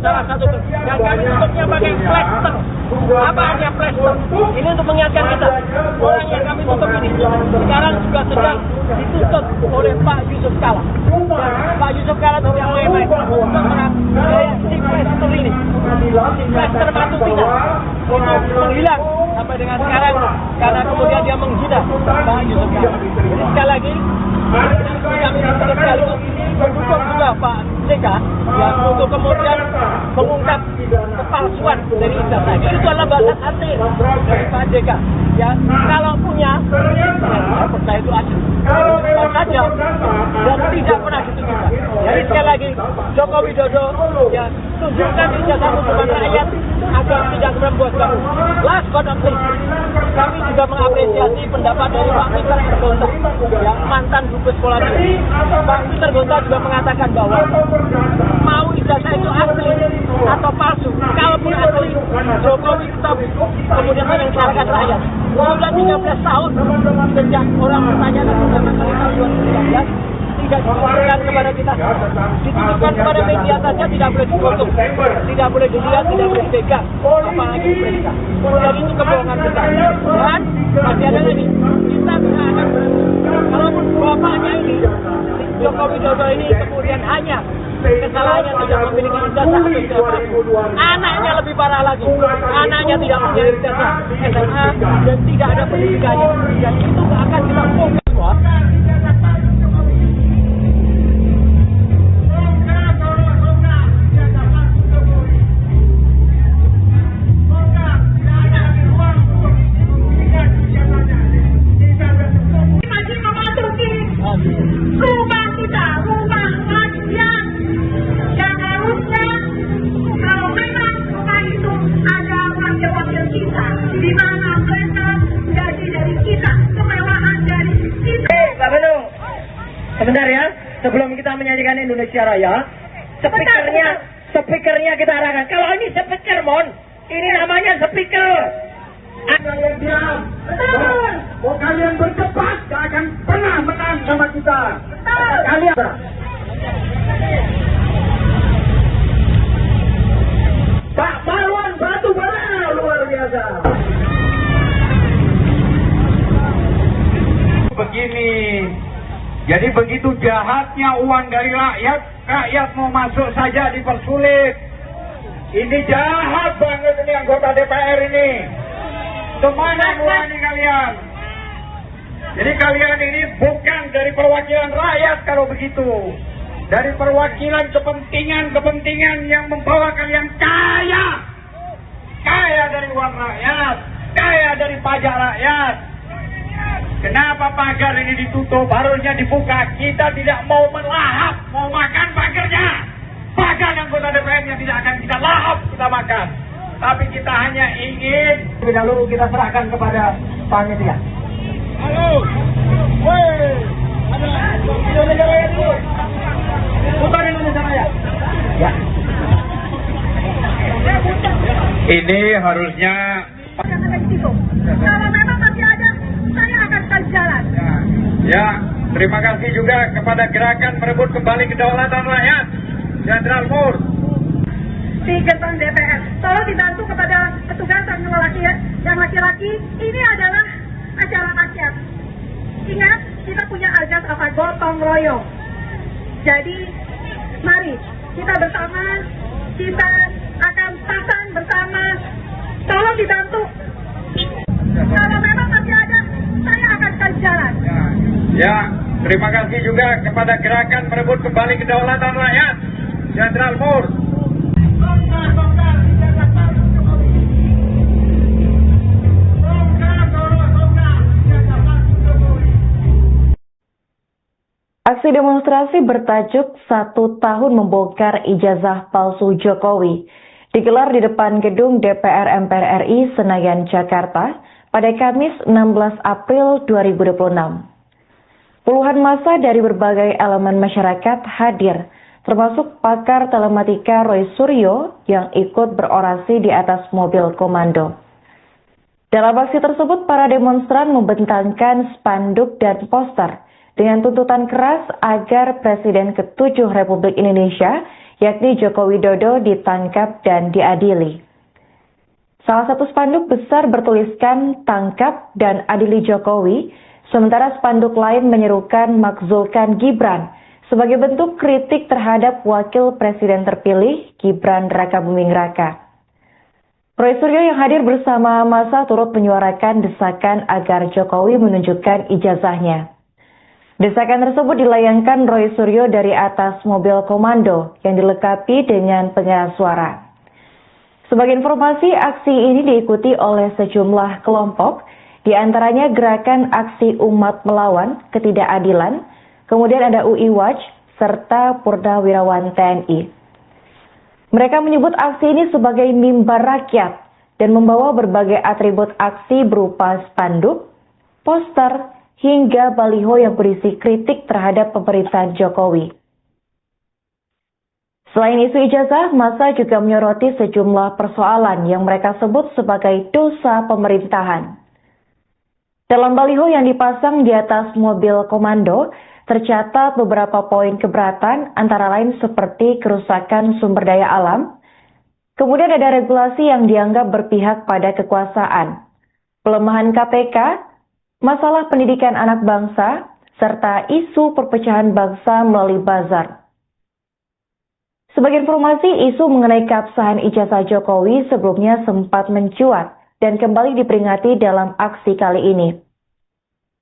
[SPEAKER 4] salah satu, dan kami tutupnya pakai plester. Apa artinya plester? Ini untuk mengingatkan kita, orang yang kami tutup ini sekarang juga sedang ditutup oleh Pak Yusuf Kala. Dan Pak Yusuf Kala tidak main-main untuk mengambil si plester ini. Si plester batu kita itu menghilang sampai dengan sekarang karena kemudian dia menghina Pak Yusuf Kala. Jadi sekali lagi kami sekaligus mendukung juga Pak JK yang untuk kemudian mengungkap kepalsuan dari ijazah. Itu adalah batas akhir dari Pak JK. Ya, kalau punya, saya percaya itu asli. Bukan saja dan tidak pernah ditunjukkan. Jadi sekali lagi, Joko Widodo ya tunjukkan ijazah untuk rakyat agar tidak membuat gaduh. Last but not least, kami juga mengapresiasi pendapat dari Pak Peter Gonta, yang mantan Dubes Sekolah Negeri. Pak Peter Gonta juga mengatakan bahwa mau ijazah itu asli atau palsu, kalaupun asli, Jokowi tetap kemudian menyengsarakan rakyat. Sudah 13 tahun sejak orang bertanya dan pertama kali tahun 2013 tidak ditujukan kepada kita, ditujukan kepada media saja, tidak boleh difoto, tidak boleh dilihat, tidak boleh dipegang, apalagi diperiksa. Jadi itu kebohongan besar. Dan masih ada lagi, kita tidak akan kalaupun bapaknya ini Joko Widodo ini kemudian hanya kesalahannya tidak memiliki ijazah anaknya lebih parah lagi, anaknya tidak punya ijazah SMA dan tidak ada pendidikannya, dan itu akan kita bongkar semua.
[SPEAKER 1] Rumah kita, rumah rakyat, yang harusnya kalau memang rumah itu ada wakil-wakil kita, di mana mereka gaji dari kita, kemewahan dari kita.
[SPEAKER 4] Pak Benung, sebentar ya, sebelum kita menyanyikan Indonesia Raya, speakernya kita arahkan. Kalau ini speaker, Mon, ini namanya speaker.
[SPEAKER 2] Kalian diam. Mau kalian berdebat, gak akan pernah menang sama kita. Kalian. Pak Marwan batu bara luar biasa. Begini, jadi begitu jahatnya uang dari rakyat, rakyat mau masuk saja dipersulit. Ini jahat banget ini anggota DPR ini. Kemana mulai kalian? Jadi kalian ini bukan dari perwakilan rakyat kalau begitu. Dari perwakilan kepentingan yang membawa kalian kaya. Kaya dari uang rakyat. Kaya dari pajak rakyat. Kenapa pagar ini ditutup? Harusnya dibuka. Kita tidak mau melahap, mau makan pagarnya. Pagar anggota DPR-nya tidak akan kita lahap, kita makan. Tapi kita hanya ingin lebih dahulu kita serahkan kepada panitia. Halo, woi, ada Indonesia Raya dulu. Bukan Indonesia Raya. Ya. Ini harusnya.
[SPEAKER 1] Kalau memang masih ada, saya akan kasih jalan.
[SPEAKER 2] Ya, terima kasih juga kepada gerakan merebut kembali kedaulatan rakyat, Jenderal Mur.
[SPEAKER 1] Di gerbang DPR, tolong dibantu kepada petugas yang laki-laki. Ini adalah acara rakyat. Ingat, kita punya azas apa? Gotong royong. Jadi, mari kita bersama, kita akan pasang bersama. Tolong dibantu. Kalau memang masih ada, saya akan kasih jalan.
[SPEAKER 2] Ya, terima kasih juga kepada gerakan merebut kembali kedaulatan rakyat, Jenderal Mur.
[SPEAKER 3] Aksi demonstrasi bertajuk 1 tahun membongkar ijazah palsu Jokowi digelar di depan gedung DPR MPR RI Senayan, Jakarta pada Kamis 16 April 2026. Puluhan massa dari berbagai elemen masyarakat hadir, termasuk pakar telematika Roy Suryo yang ikut berorasi di atas mobil komando. Dalam aksi tersebut, para demonstran membentangkan spanduk dan poster dengan tuntutan keras agar Presiden ke-7 Republik Indonesia, yakni Joko Widodo, ditangkap dan diadili. Salah satu spanduk besar bertuliskan "Tangkap dan Adili Jokowi", sementara spanduk lain menyerukan "Makzulkan Gibran" sebagai bentuk kritik terhadap Wakil Presiden terpilih Gibran Rakabuming Raka. Roy Suryo yang hadir bersama massa turut menyuarakan desakan agar Jokowi menunjukkan ijazahnya. Desakan tersebut dilayangkan Roy Suryo dari atas mobil komando yang dilengkapi dengan pengeras suara. Sebagai informasi, aksi ini diikuti oleh sejumlah kelompok, di antaranya Gerakan Aksi Umat Melawan Ketidakadilan, kemudian ada UI Watch, serta Purnawirawan TNI. Mereka menyebut aksi ini sebagai mimbar rakyat dan membawa berbagai atribut aksi berupa spanduk, poster, hingga baliho yang berisi kritik terhadap pemerintahan Jokowi. Selain isu ijazah, massa juga menyoroti sejumlah persoalan yang mereka sebut sebagai dosa pemerintahan. Dalam baliho yang dipasang di atas mobil komando, tercatat beberapa poin keberatan, antara lain seperti kerusakan sumber daya alam, kemudian ada regulasi yang dianggap berpihak pada kekuasaan, pelemahan KPK, masalah pendidikan anak bangsa, serta isu perpecahan bangsa melalui bazar. Sebagai informasi, isu mengenai keabsahan ijazah Jokowi sebelumnya sempat mencuat dan kembali diperingati dalam aksi kali ini.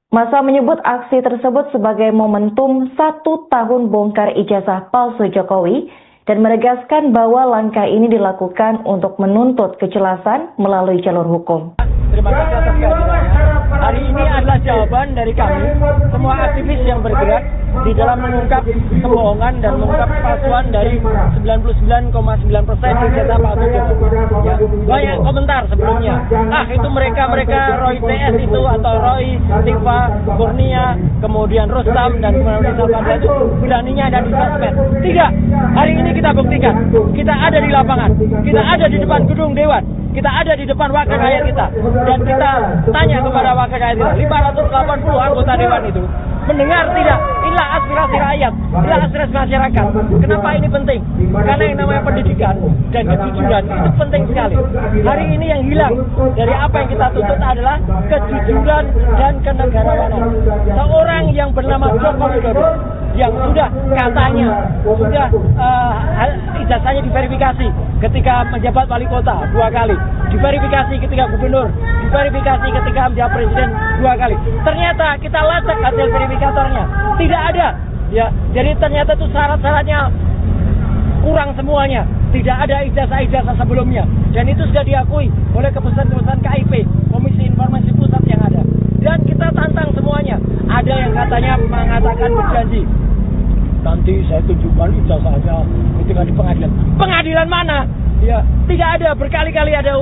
[SPEAKER 3] Massa menyebut aksi tersebut sebagai momentum 1 tahun bongkar ijazah palsu Jokowi dan menegaskan bahwa langkah ini dilakukan untuk menuntut kejelasan melalui jalur hukum.
[SPEAKER 4] Terima kasih atas kehadirannya. Hari ini adalah jawaban dari kami, semua aktivis yang bergerak di dalam mengungkap kebohongan dan mengungkap palsuan dari 99,9% ijazah palsu Jokowi. Ya, banyak komentar sebelumnya. Itu mereka Roy TS itu atau Roy, Tifa, Kurnia, kemudian Rustam dan kemudian Salvadra itu beraninya ada di sosmed. Tidak. Hari ini kita buktikan. Kita ada di lapangan. Kita ada di depan gedung Dewan. Kita ada di depan wakil rakyat kita. Dan kita tanya kepada wakil rakyat kita, 580 anggota Dewan itu mendengar tidak? Inilah aspirasi rakyat, inilah aspirasi masyarakat. Kenapa ini penting? Karena yang namanya pendidikan dan kejujuran itu penting sekali. Hari ini yang hilang dari apa yang kita tuntut adalah kejujuran dan kenegarawanan. Seorang yang bernama Joko Widodo yang sudah katanya sudah ijazahnya diverifikasi ketika menjabat wali kota 2 kali, diverifikasi ketika gubernur, diverifikasi ketika menjadi presiden 2 kali. Ternyata kita lacak hasil verifikatornya, tidak ada. Ya, jadi ternyata itu syarat-syaratnya kurang semuanya. Tidak ada ijazah-ijazah sebelumnya. Dan itu sudah diakui oleh keputusan-keputusan KIP, Komisi Informasi Pusat yang ada. Dan kita tantang semuanya. Ada yang katanya mengatakan berjanji, nanti saya tunjukkan ijazahnya ketika di pengadilan. Pengadilan mana? Ya, tidak ada. Berkali-kali ada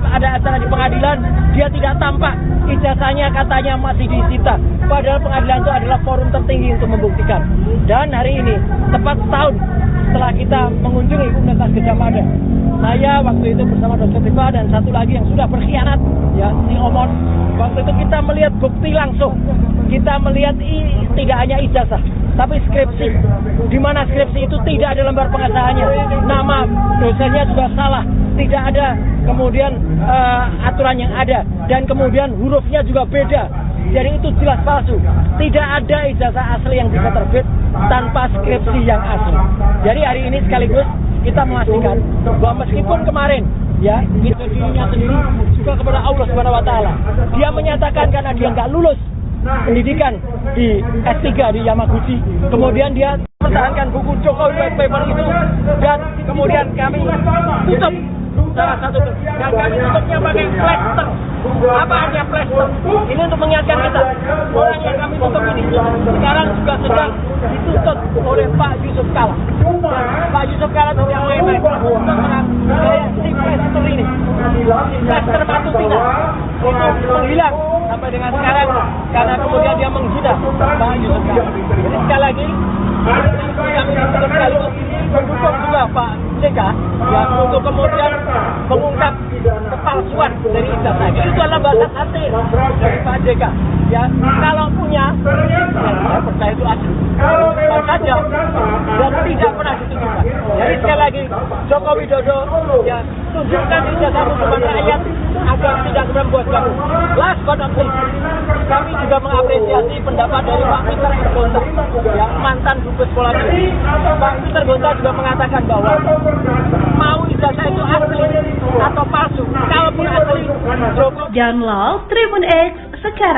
[SPEAKER 4] acara di pengadilan, dia tidak tampak. Ijazahnya katanya masih disita. Padahal pengadilan itu adalah forum tertinggi untuk membuktikan. Dan hari ini, tepat setahun setelah kita mengunjungi Universitas Gadjah Mada, saya waktu itu bersama Dr. Tifa dan satu lagi yang sudah berkhianat, ya, si Omon. Waktu itu kita melihat bukti langsung. Kita melihat tidak hanya ijazah, tapi skripsi. Di mana skripsi itu tidak ada lembar pengesahannya. Nama dosennya juga salah. Tidak ada kemudian aturan yang ada. Dan kemudian hurufnya juga beda. Jadi itu jelas palsu. Tidak ada ijazah asli yang bisa terbit tanpa skripsi yang asli. Jadi hari ini sekaligus kita memastikan bahwa meskipun kemarin ya dirinya sendiri juga kepada Allah Subhanahu wa taala, dia menyatakan karena dia nggak lulus pendidikan di S3 di Yamaguchi, kemudian dia mempertahankan buku Jokowi White Paper itu, dan kemudian kami tutup salah satu, dan kami tutupnya pakai plester. Apa artinya plester? Ini untuk mengingatkan kita, orang yang kami tutup ini sekarang juga sedang dituntut oleh Pak Yusuf Kala. Pak Yusuf Kala tidak main-main untuk menganiaya si investor ini. Investor Matutina itu menghilang sampai dengan sekarang karena kemudian dia menghina Pak Yusuf Kala. Jadi sekali lagi kami sekaligus mendukung juga Pak JK yang untuk kemudian mengungkap kepalsuan dari ijazah. Itu adalah batas hati dari Pak JK. Ya, kalau punya, ya, saya percaya itu asli. Kalau saja dan tidak pernah ditunjukkan. Jadi sekali lagi Joko Widodo ya tunjukkan ijazah kepada rakyat agar tidak membuat gaduh. Last but not least, kami juga mengapresiasi pendapat dari Pak Peter Gonta, yang mantan Dubes Sekolah Negeri. Pak Peter Gonta juga mengatakan bahwa mau ijazah itu asli atau palsu, kalaupun asli, Joko.
[SPEAKER 5] Download Tribun X sekarang.